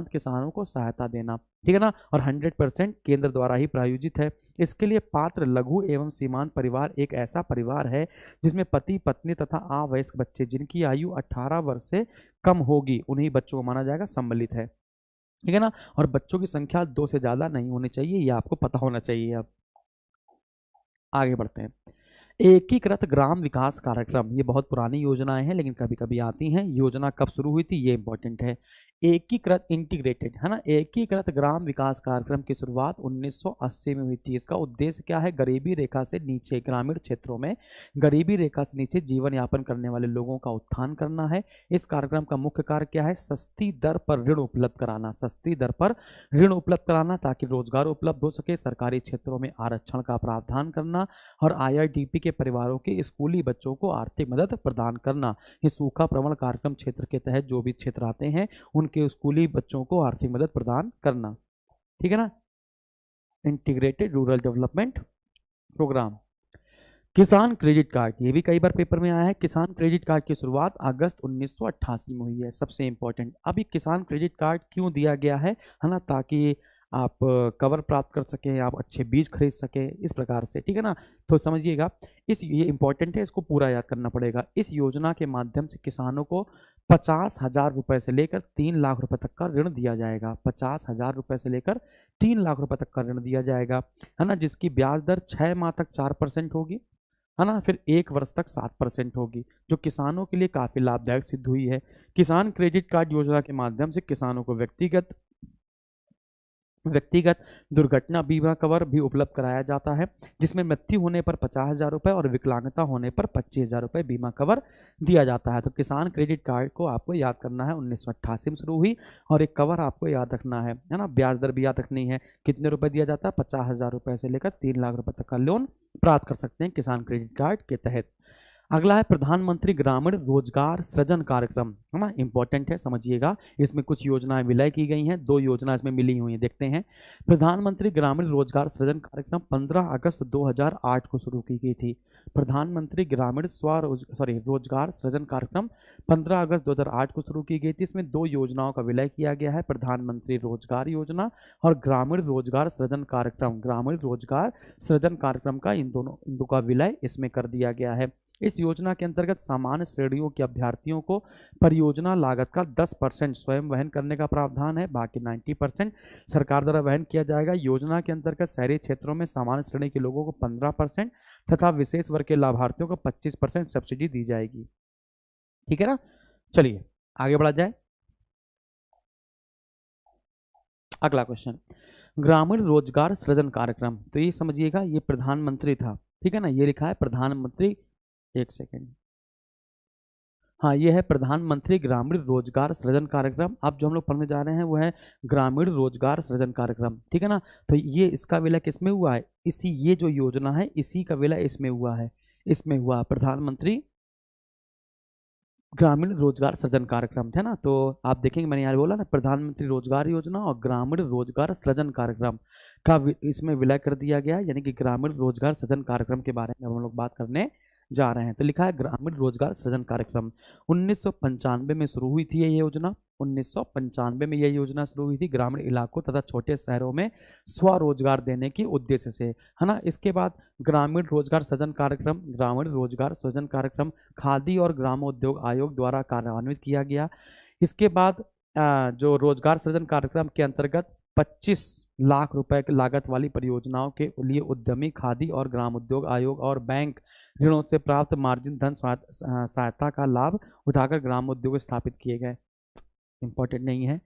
किसानों को सहायता देना, ठीक है ना। और 100% केंद्र द्वारा ही प्रायोजित है। इसके लिए पात्र लघु एवं सीमांत परिवार एक ऐसा परिवार है जिसमें पति पत्नी तथा अवयस्क बच्चे जिनकी आयु 18 वर्ष से कम होगी, उन्हीं बच्चों को माना जाएगा सम्मिलित है, ठीक है ना। और बच्चों की संख्या 2 से ज्यादा नहीं होनी चाहिए, यह आपको पता होना चाहिए। अब आगे बढ़ते हैं। एकीकृत ग्राम विकास कार्यक्रम, ये बहुत पुरानी योजनाएं हैं लेकिन कभी कभी आती हैं। योजना कब शुरू हुई थी ये इंपॉर्टेंट है। इंटीग्रेटेड है ना, एकीकृत ग्राम विकास कार्यक्रम की शुरुआत 1980 में हुई थी। इसका उद्देश्य क्या है? गरीबी रेखा से नीचे ग्रामीण क्षेत्रों में गरीबी रेखा से नीचे जीवन यापन करने वाले लोगों का उत्थान करना है। इस कार्यक्रम का मुख्य कार्य क्या है? सस्ती दर पर ऋण उपलब्ध कराना, ताकि रोजगार उपलब्ध हो सके, सरकारी क्षेत्रों में आरक्षण का प्रावधान करना और IRDP के परिवारों के स्कूली बच्चों को आर्थिक मदद प्रदान करना। ये सूखा प्रवण कार्यक्रम क्षेत्र के तहत जो भी क्षेत्र आते हैं उनके स्कूली बच्चों को आर्थिक मदद प्रदान करना, ठीक है ना। Integrated rural development programme. किसान क्रेडिट कार्ड, ये भी कई बार पेपर में आया है। किसान क्रेडिट कार्ड की शुरुआत अगस्त 1988 में हुई है। सबसे इंपॉर्टेंट, अभी किसान क्रेडिट कार्ड क्यों दिया गया है ना, ताकि आप कवर प्राप्त कर सकें, आप अच्छे बीज खरीद सकें, इस प्रकार से, ठीक है ना। तो समझिएगा, ये इंपॉर्टेंट है, इसको पूरा याद करना पड़ेगा। इस योजना के माध्यम से किसानों को 50,000 रुपए से लेकर 3 लाख रुपए तक का ऋण दिया जाएगा। 50,000 रुपए से लेकर 3 लाख रुपए तक का ऋण दिया जाएगा, है ना, जिसकी ब्याज दर 6 माह तक 4% होगी, है ना, फिर 1 वर्ष तक 7% होगी, जो किसानों के लिए काफी लाभदायक सिद्ध हुई है। किसान क्रेडिट कार्ड योजना के माध्यम से किसानों को व्यक्तिगत दुर्घटना बीमा कवर भी उपलब्ध कराया जाता है, जिसमें मृत्यु होने पर 50,000 रुपए और विकलांगता होने पर 25,000 रुपए बीमा कवर दिया जाता है। तो किसान क्रेडिट कार्ड को आपको याद करना है, 1988 में शुरू हुई, और एक कवर आपको याद रखना है ना, ब्याज दर भी याद रखनी है। कितने रुपए दिया जाता है? 50,000 रुपए से लेकर 3 लाख रुपए तक का लोन प्राप्त कर सकते हैं किसान क्रेडिट कार्ड के तहत। अगला है प्रधानमंत्री ग्रामीण रोजगार सृजन कार्यक्रम, है ना, इंपॉर्टेंट है, समझिएगा। इसमें कुछ योजनाएं विलय की गई हैं, 2 योजना इसमें मिली हुई हैं, देखते हैं। प्रधानमंत्री ग्रामीण रोजगार सृजन कार्यक्रम 15 अगस्त 2008 को शुरू की गई थी। प्रधानमंत्री ग्रामीण रोजगार सृजन कार्यक्रम 15 अगस्त 2008 को शुरू की गई थी। इसमें 2 योजनाओं का विलय किया गया है, प्रधानमंत्री रोजगार योजना और ग्रामीण रोजगार सृजन कार्यक्रम। ग्रामीण रोजगार सृजन कार्यक्रम का इन दोनों का विलय इसमें कर दिया गया है। इस योजना के अंतर्गत सामान्य श्रेणियों के अभ्यर्थियों को परियोजना लागत का 10% स्वयं वहन करने का प्रावधान है, बाकी 90% सरकार द्वारा वहन किया जाएगा। योजना के अंतर्गत शहरी क्षेत्रों में सामान्य श्रेणी के लोगों को 15% तथा विशेष वर्ग के लाभार्थियों को 25% सब्सिडी दी जाएगी, ठीक है ना। चलिए आगे बढ़ा जाए। अगला क्वेश्चन, ग्रामीण रोजगार सृजन कार्यक्रम। तो ये समझिएगा, ये प्रधानमंत्री था, ठीक है ना, ये लिखा है प्रधानमंत्री, एक सेकेंड, हाँ, ये है प्रधानमंत्री ग्रामीण रोजगार सृजन कार्यक्रम। अब जो हम लोग पढ़ने जा रहे हैं वो है ग्रामीण रोजगार सृजन कार्यक्रम, ठीक है ना। तो ये इसका विलय किसमें हुआ है? ये जो योजना है इसी का विलय इसमें हुआ है, प्रधानमंत्री ग्रामीण रोजगार सृजन कार्यक्रम थे ना, तो आप देखेंगे मैंने यहाँ बोला ना प्रधानमंत्री रोजगार योजना और ग्रामीण रोजगार सृजन कार्यक्रम का इसमें विलय कर दिया गया, यानी कि ग्रामीण रोजगार सृजन कार्यक्रम के बारे में हम लोग बात करने जा रहे हैं। तो लिखा है ग्रामीण रोजगार सृजन कार्यक्रम 1995 में शुरू हुई थी ये योजना। 1995 में यह योजना शुरू हुई थी ग्रामीण इलाकों तथा छोटे शहरों में स्वरोजगार देने की उद्देश्य से, है ना। इसके बाद ग्रामीण रोजगार सृजन कार्यक्रम, ग्रामीण रोजगार सृजन कार्यक्रम खादी और ग्रामोद्योग आयोग द्वारा कार्यान्वित किया गया। इसके बाद जो रोजगार सृजन कार्यक्रम के अंतर्गत 25 लाख रुपए की लागत वाली परियोजनाओं के लिए उद्यमी खादी और ग्रामोद्योग आयोग और बैंक ऋणों से प्राप्त मार्जिन धन सहायता का लाभ उठाकर ग्रामोद्योग स्थापित किए गए। इंपॉर्टेंट नहीं है,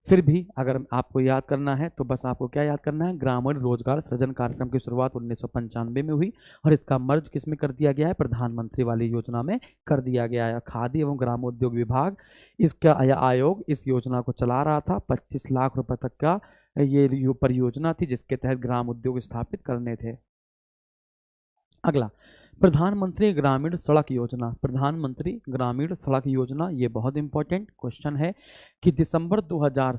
फिर भी अगर आपको याद करना है तो बस आपको क्या याद करना है, ग्रामीण रोजगार सृजन कार्यक्रम की शुरुआत 1995 में हुई और इसका मर्ज किसमें कर दिया गया है, प्रधानमंत्री वाली योजना में कर दिया गया है। खादी एवं ग्रामोद्योग विभाग इसका आयोग इस योजना को चला रहा था। 25 लाख रुपए तक का ये परियोजना थी जिसके तहत ग्राम उद्योग स्थापित करने थे। अगला प्रधानमंत्री ग्रामीण सड़क योजना। प्रधानमंत्री ग्रामीण सड़क योजना ये बहुत इंपॉर्टेंट क्वेश्चन है कि दिसंबर 2000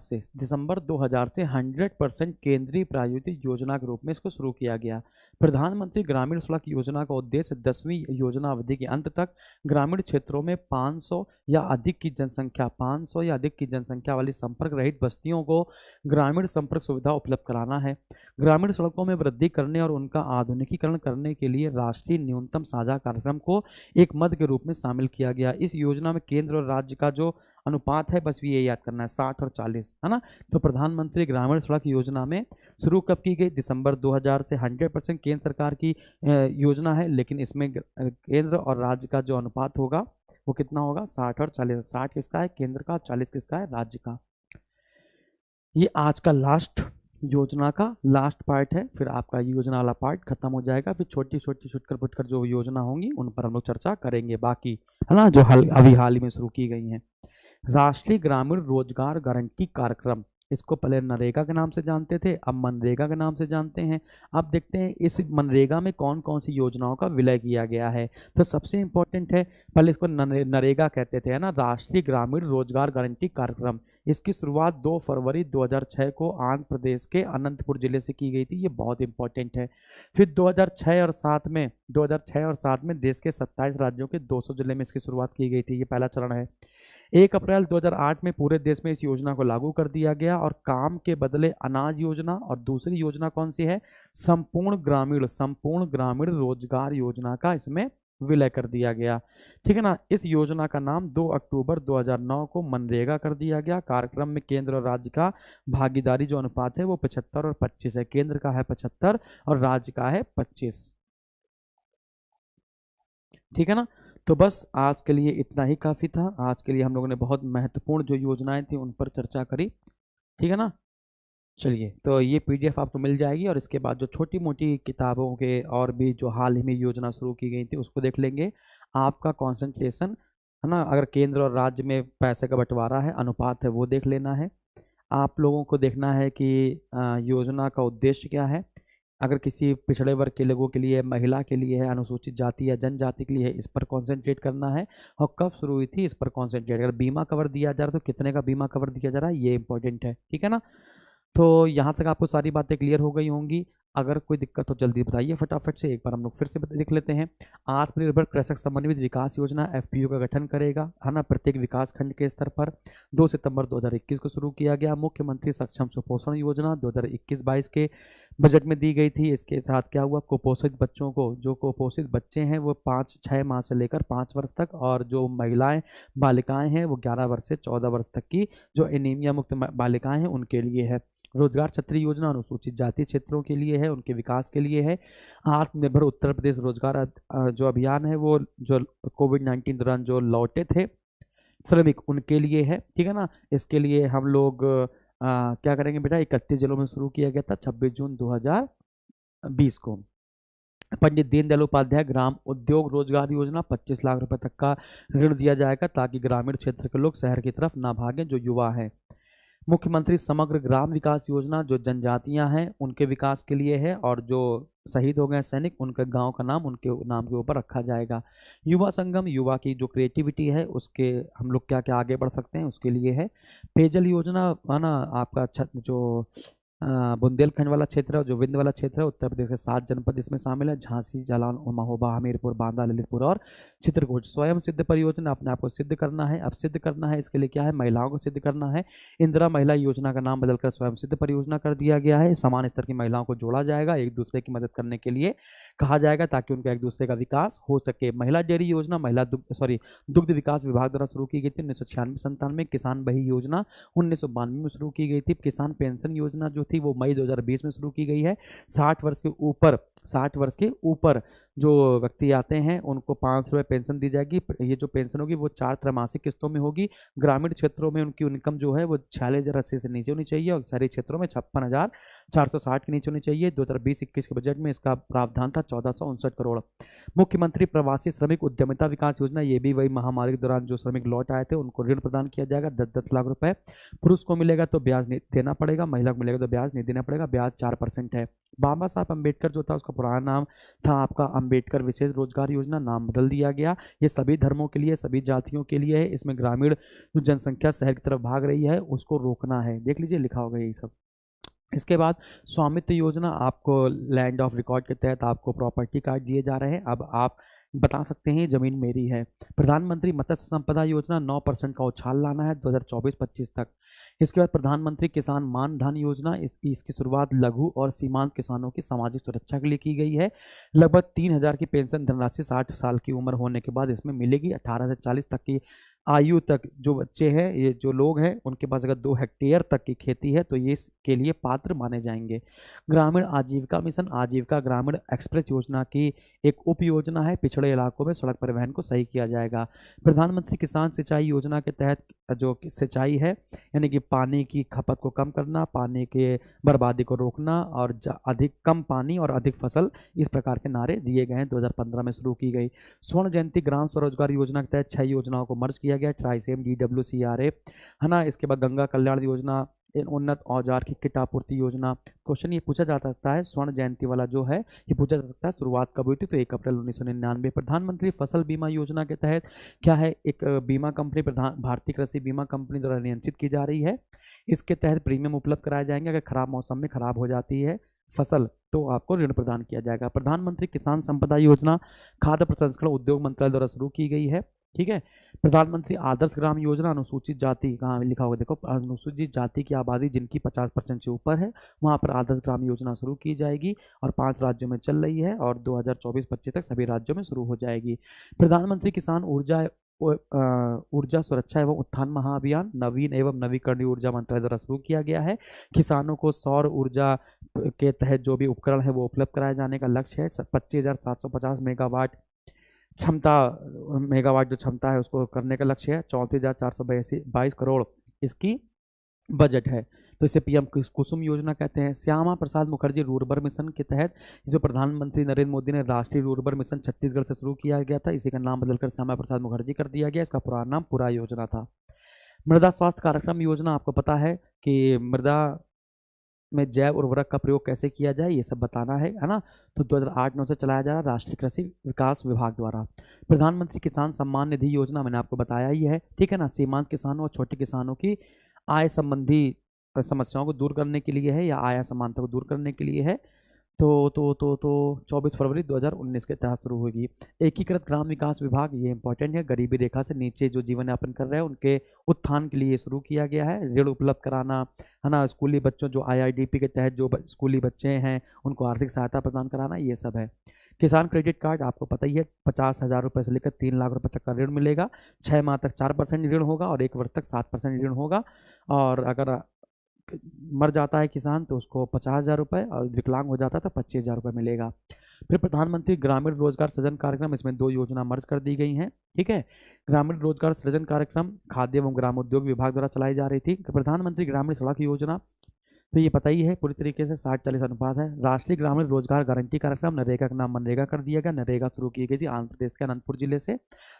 से 100% केंद्रीय प्रायोजित योजना के रूप में इसको शुरू किया गया। प्रधानमंत्री ग्रामीण सड़क योजना का उद्देश्य 10वीं योजना अवधि के अंत तक ग्रामीण क्षेत्रों में 500 या अधिक की जनसंख्या वाली संपर्क रहित बस्तियों को ग्रामीण संपर्क सुविधा उपलब्ध कराना है। ग्रामीण सड़कों में वृद्धि करने और उनका आधुनिकीकरण करने के लिए राष्ट्रीय न्यूनतम साझा कार्यक्रम को एक मद के रूप में शामिल किया गया। इस योजना में केंद्र और राज्य का जो अनुपात है बस ये याद करना है, 60 और 40, है ना। तो प्रधानमंत्री ग्रामीण सड़क योजना में शुरू कब की गई, दिसंबर 2000 से 100% केंद्र सरकार की योजना है, लेकिन इसमें केंद्र और राज्य का जो अनुपात होगा वो कितना होगा, 60 और 40। 60 किसका है, केंद्र का, 40 किसका है, राज्य का। ये आज का लास्ट योजना का लास्ट पार्ट है, फिर आपका योजना वाला पार्ट खत्म हो जाएगा, फिर छोटी छोटी छुटकर फुटकर जो योजना होंगी उन पर हम लोग चर्चा करेंगे बाकी, है ना, जो अभी हाल ही में शुरू की गई हैं। राष्ट्रीय ग्रामीण रोजगार गारंटी कार्यक्रम, इसको पहले नरेगा के नाम से जानते थे, अब मनरेगा के नाम से जानते हैं। अब देखते हैं इस मनरेगा में कौन कौन सी योजनाओं का विलय किया गया है। तो सबसे इंपॉर्टेंट है, पहले इसको नरेगा कहते थे, है ना, राष्ट्रीय ग्रामीण रोजगार गारंटी कार्यक्रम। इसकी शुरुआत 2 फरवरी 2006 को आंध्र प्रदेश के अनंतपुर जिले से की गई थी, ये बहुत इंपॉर्टेंट है। फिर 2006 और 7 में देश के 27 राज्यों के 200 जिले में इसकी शुरुआत की गई थी, ये पहला चरण है। 1 अप्रैल 2008 में पूरे देश में इस योजना को लागू कर दिया गया और काम के बदले अनाज योजना, और दूसरी योजना कौन सी है, संपूर्ण ग्रामीण रोजगार योजना का इसमें विलय कर दिया गया। ठीक है ना। इस योजना का नाम 2 अक्टूबर 2009 को मनरेगा कर दिया गया। कार्यक्रम में केंद्र और राज्य का भागीदारी जो अनुपात है वो 75 और 25 है, केंद्र का है 75 और राज्य का है 25। ठीक है ना। तो बस आज के लिए इतना ही काफ़ी था। आज के लिए हम लोगों ने बहुत महत्वपूर्ण जो योजनाएं थी उन पर चर्चा करी। ठीक है ना। चलिए, तो ये पीडीएफ आपको मिल जाएगी और इसके बाद जो छोटी मोटी किताबों के और भी जो हाल ही में योजना शुरू की गई थी उसको देख लेंगे। आपका कंसंट्रेशन, है ना, अगर केंद्र और राज्य में पैसे का बंटवारा है, अनुपात है, वो देख लेना है। आप लोगों को देखना है कि योजना का उद्देश्य क्या है। अगर किसी पिछड़े वर्ग के लोगों के लिए, महिला के लिए है, अनुसूचित जाति या जनजाति के लिए है, इस पर कॉन्सेंट्रेट करना है। और कब शुरू हुई थी इस पर कॉन्सेंट्रेट। अगर बीमा कवर दिया जा रहा है तो कितने का बीमा कवर दिया जा रहा है, ये इंपॉर्टेंट है। ठीक है ना। तो यहाँ तक आपको सारी बातें क्लियर हो गई होंगी। अगर कोई दिक्कत हो जल्दी बताइए फटाफट से। एक बार हम लोग फिर से देख लेते हैं। आत्मनिर्भर कृषक समन्वित विकास योजना एफपीओ का गठन करेगा, है ना, प्रत्येक विकास खंड के स्तर पर। 2 सितंबर 2021 को शुरू किया गया। मुख्यमंत्री सक्षम सुपोषण योजना 2021-22 के बजट में दी गई थी। इसके साथ क्या हुआ, कुपोषित बच्चों को, जो कुपोषित बच्चे हैं वो 6 माह से लेकर 5 वर्ष तक, और जो महिलाएं बालिकाएं हैं वो 11 वर्ष से 14 वर्ष तक की जो एनीमिया मुक्त बालिकाएं हैं उनके लिए है। रोजगार छतरी योजना अनुसूचित जाति क्षेत्रों के लिए है, उनके विकास के लिए है। आत्मनिर्भर उत्तर प्रदेश रोजगार जो अभियान है वो जो कोविड-19 दौरान जो लौटे थे श्रमिक उनके लिए है। ठीक है ना। इसके लिए हम लोग क्या करेंगे बेटा, 31 जिलों में शुरू किया गया था 26 जून 2020 को। पंडित दीनदयाल उपाध्याय ग्राम उद्योग रोजगार योजना 25 लाख रुपए तक का ऋण दिया जाएगा ताकि ग्रामीण क्षेत्र के लोग शहर की तरफ ना भागें जो युवा हैं। मुख्यमंत्री समग्र ग्राम विकास योजना जो जनजातियां हैं उनके विकास के लिए है, और जो शहीद हो गए सैनिक उनके गांव का नाम उनके नाम के ऊपर रखा जाएगा। युवा संगम, युवा की जो क्रिएटिविटी है उसके हम लोग क्या क्या आगे बढ़ सकते हैं उसके लिए है। पेयजल योजना है ना, आपका छत जो बुंदेलखंड वाला क्षेत्र है, जो विंध्य वाला क्षेत्र है, उत्तर प्रदेश के 7 जनपद इसमें शामिल है, झांसी, जालौन, महोबा, हमीरपुर, बांदा, ललितपुर और चित्रकूट। स्वयं सिद्ध परियोजना, अपने आप को सिद्ध करना है। अब सिद्ध करना है इसके लिए क्या है, महिलाओं को सिद्ध करना है। इंदिरा महिला योजना का नाम बदलकर स्वयं सिद्ध परियोजना कर दिया गया है। समान स्तर की महिलाओं को जोड़ा जाएगा, एक दूसरे की मदद करने के लिए कहा जाएगा ताकि उनका एक दूसरे का विकास हो सके। महिला डेयरी योजना दुग्ध विकास विभाग द्वारा शुरू की गई थी 1996-97। किसान बही योजना 1992 में शुरू की गई थी। किसान पेंशन योजना जो थी वो मई 2020 में शुरू की गई है। 60 वर्ष के ऊपर जो व्यक्ति आते हैं उनको 500 रुपये पेंशन दी जाएगी। ये जो पेंशन होगी वो 4 त्रैमासिक किस्तों में होगी। ग्रामीण क्षेत्रों में उनकी इनकम जो है वो 46,080 से नीचे होनी चाहिए और शहरी क्षेत्रों में 56,460 के नीचे होनी चाहिए। 2020-21 के बजट में इसका प्रावधान था 1459 करोड़। मुख्यमंत्री प्रवासी श्रमिक उद्यमिता विकास योजना, ये भी वही महामारी के दौरान जो श्रमिक लौट आए थे उनको ऋण प्रदान किया जाएगा 10-10 लाख रुपए। पुरुष को मिलेगा तो ब्याज नहीं देना पड़ेगा, महिला को मिलेगा तो ब्याज नहीं देना पड़ेगा। ब्याज 4% है। बाबा साहब अम्बेडकर जो था उसका पुराना नाम था आपका अम्बेडकर विशेष रोजगार योजना, नाम बदल दिया गया। ये सभी धर्मों के लिए, सभी जातियों के लिए है। इसमें ग्रामीण जो जनसंख्या शहर की तरफ भाग रही है उसको रोकना है। देख लीजिए लिखा होगा यही सब। इसके बाद स्वामित्व योजना, आपको लैंड ऑफ रिकॉर्ड के तहत आपको प्रॉपर्टी कार्ड दिए जा रहे हैं। अब आप बता सकते हैं जमीन मेरी है। प्रधानमंत्री मत्स्य संपदा योजना 9% का उछाल लाना है 2024-25 तक। इसके बाद प्रधानमंत्री किसान मान धन योजना, इसकी शुरुआत लघु और सीमांत किसानों की सामाजिक सुरक्षा के लिए की गई है। लगभग 3,000 की पेंशन धनराशि 60 साल की उम्र होने के बाद इसमें मिलेगी। 18 से 40 तक की आयु तक जो बच्चे हैं, ये जो लोग हैं उनके पास अगर 2 हेक्टेयर तक की खेती है तो ये इसके लिए पात्र माने जाएंगे। ग्रामीण आजीविका मिशन, आजीविका ग्रामीण एक्सप्रेस योजना की एक उप योजना है। पिछड़े इलाकों में सड़क परिवहन को सही किया जाएगा। प्रधानमंत्री किसान सिंचाई योजना के तहत जो सिंचाई है यानी कि पानी की खपत को कम करना, पानी के बर्बादी को रोकना और अधिक कम पानी और अधिक फसल, इस प्रकार के नारे दिए गए हैं। 2015 में शुरू की गई स्वर्ण जयंती ग्राम स्वरोजगार योजना के तहत 6 योजनाओं को मर्ज किया गया, ट्राइसेम, DWCRA है ना। इसके बाद गंगा कल्याण योजना, उन्नत औजार की किट आपूर्ति योजना। क्वेश्चन ये पूछा जा सकता है, स्वर्ण जयंती वाला जो है ये पूछा जा सकता है शुरुआत कब हुई थी, तो 1 अप्रैल 1999। प्रधानमंत्री फसल बीमा योजना के तहत क्या है, एक बीमा कंपनी भारतीय कृषि बीमा कंपनी द्वारा नियंत्रित की जा रही है। इसके तहत प्रीमियम उपलब्ध कराए जाएंगे। अगर खराब मौसम में खराब हो जाती है फसल तो आपको ऋण प्रदान किया जाएगा। प्रधानमंत्री किसान संपदा योजना खाद्य प्रसंस्करण उद्योग मंत्रालय द्वारा शुरू की गई है। ठीक है। प्रधानमंत्री आदर्श ग्राम योजना, अनुसूचित जाति, कहाँ लिखा होगा देखो, अनुसूचित जाति की आबादी जिनकी 50% से ऊपर है वहाँ पर आदर्श ग्राम योजना शुरू की जाएगी और 5 राज्यों में चल रही है और 2024-25 तक सभी राज्यों में शुरू हो जाएगी। प्रधानमंत्री किसान ऊर्जा सुरक्षा एवं उत्थान महाअभियान, नवीन एवं नवीकरणीय ऊर्जा मंत्रालय द्वारा शुरू किया गया है। किसानों को सौर ऊर्जा के तहत जो भी उपकरण है वो उपलब्ध कराए जाने का लक्ष्य है। 25,750 मेगावाट जो क्षमता है उसको करने का लक्ष्य है। 34,422 करोड़ इसकी बजट है। तो इसे PM कुसुम योजना कहते हैं। श्यामा प्रसाद मुखर्जी रूरबन मिशन के तहत जो प्रधानमंत्री नरेंद्र मोदी ने राष्ट्रीय रूरबन मिशन छत्तीसगढ़ से शुरू किया गया था, इसी का नाम बदलकर श्यामा प्रसाद मुखर्जी कर दिया गया। इसका पुराना नाम पूरा योजना था। मृदा स्वास्थ्य कार्यक्रम योजना, आपको पता है कि मृदा में जैव उर्वरक का प्रयोग कैसे किया जाए ये सब बताना है ना। तो 2008-9 से चलाया जा रहा है राष्ट्रीय कृषि विकास विभाग द्वारा। प्रधानमंत्री किसान सम्मान निधि योजना मैंने आपको बताया ही है, ठीक है ना। सीमांत किसानों और छोटे किसानों की आय संबंधी समस्याओं को दूर करने के लिए है या आय असमानता को दूर करने के लिए है। तो 24 फरवरी 2019 के तहत शुरू होगी। एकीकृत ग्राम विकास विभाग, ये इंपॉर्टेंट है, गरीबी रेखा से नीचे जो जीवन यापन कर रहे हैं उनके उत्थान के लिए शुरू किया गया है। ऋण उपलब्ध कराना है ना, स्कूली बच्चों जो IIDP के तहत जो स्कूली बच्चे हैं उनको आर्थिक सहायता प्रदान कराना, ये सब है। किसान क्रेडिट कार्ड आपको पता ही है, 50,000 रुपये से लेकर 3 लाख रुपये तक का ऋण मिलेगा। 6 माह तक 4% ऋण होगा और 1 वर्ष तक 7% ऋण होगा। और अगर मर जाता है किसान तो उसको 50,000 रुपये और विकलांग हो जाता है तो 25,000 रुपये मिलेगा। फिर प्रधानमंत्री ग्रामीण रोजगार सृजन कार्यक्रम, इसमें 2 योजना मर्ज कर दी गई हैं, ठीक है। ग्रामीण रोजगार सृजन कार्यक्रम खाद्य एवं ग्रामोद्योग विभाग द्वारा चलाई जा रही थी। प्रधानमंत्री ग्रामीण सड़क योजना तो ये पता ही है पूरी तरीके से 60-40 अनुपात है। राष्ट्रीय ग्रामीण रोजगार गारंटी कार्यक्रम नरेगा का नाम मनरेगा कर दिया गया। नरेगा शुरू की गई थी आंध्र प्रदेश के अनंतपुर जिले से,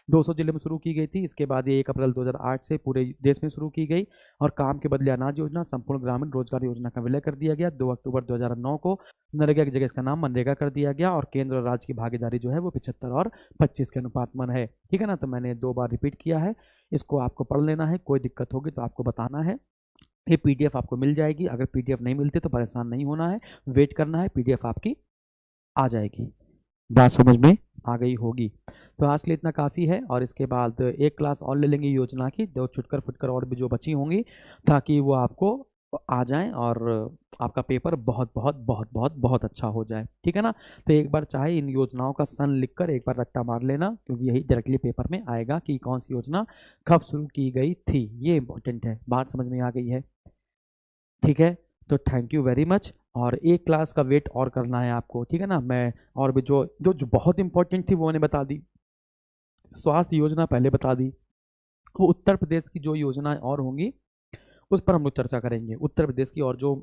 200 जिले में शुरू की गई थी। इसके बाद ये 1 अप्रैल 2008 से पूरे देश में शुरू की गई। और काम के बदले अनाज योजना संपूर्ण ग्रामीण रोजगार योजना का विलय कर दिया गया। 2 अक्टूबर 2009 को नरेगा की जगह इसका नाम मनरेगा कर दिया गया। और केंद्र और राज्य की भागीदारी जो है वो 75 और 25 के अनुपात में है। ठीक है ना, तो मैंने 2 बार रिपीट किया है, इसको आपको पढ़ लेना है। कोई दिक्कत होगी तो आपको बताना है। ये पीडीएफ आपको मिल जाएगी। अगर पीडीएफ नहीं मिलती तो परेशान नहीं होना है, वेट करना है, पीडीएफ आपकी आ जाएगी। बात समझ में आ गई होगी। तो आज के लिए इतना काफ़ी है। और इसके बाद एक क्लास और ले लेंगे योजना की, 2 छुटकर फुटकर और भी जो बची होंगी, ताकि वो आपको आ जाएं और आपका पेपर बहुत बहुत बहुत बहुत बहुत अच्छा हो जाए। ठीक है ना, तो एक बार चाहे इन योजनाओं का सन लिखकर एक बार रट्टा मार लेना, क्योंकि यही डायरेक्टली पेपर में आएगा कि कौन सी योजना कब शुरू की गई थी। ये इंपॉर्टेंट है। बात समझ में आ गई है? ठीक है, तो थैंक यू वेरी मच। और एक क्लास का वेट और करना है आपको। ठीक है ना, मैं और भी जो बहुत इंपॉर्टेंट थी वो मैंने बता दी। स्वास्थ्य योजना पहले बता दी। वो उत्तर प्रदेश की जो योजनाएं और होंगी उस पर हम लोग चर्चा करेंगे। उत्तर प्रदेश की और जो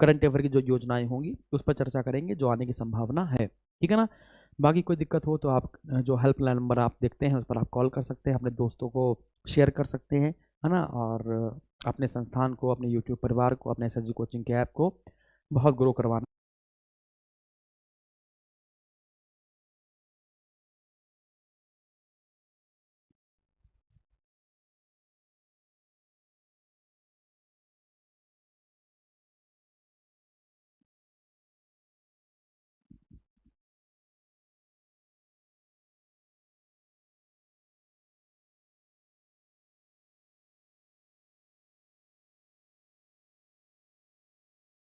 करंट अफेयर की जो योजनाएं होंगी उस पर चर्चा करेंगे, जो आने की संभावना है। ठीक है ना, बाकी कोई दिक्कत हो तो आप जो हेल्पलाइन नंबर आप देखते हैं उस पर आप कॉल कर सकते हैं, अपने दोस्तों को शेयर कर सकते हैं, है ना। और अपने संस्थान को, अपने यूट्यूब परिवार को, अपने एसएसजी कोचिंग के ऐप को बहुत ग्रो करवाना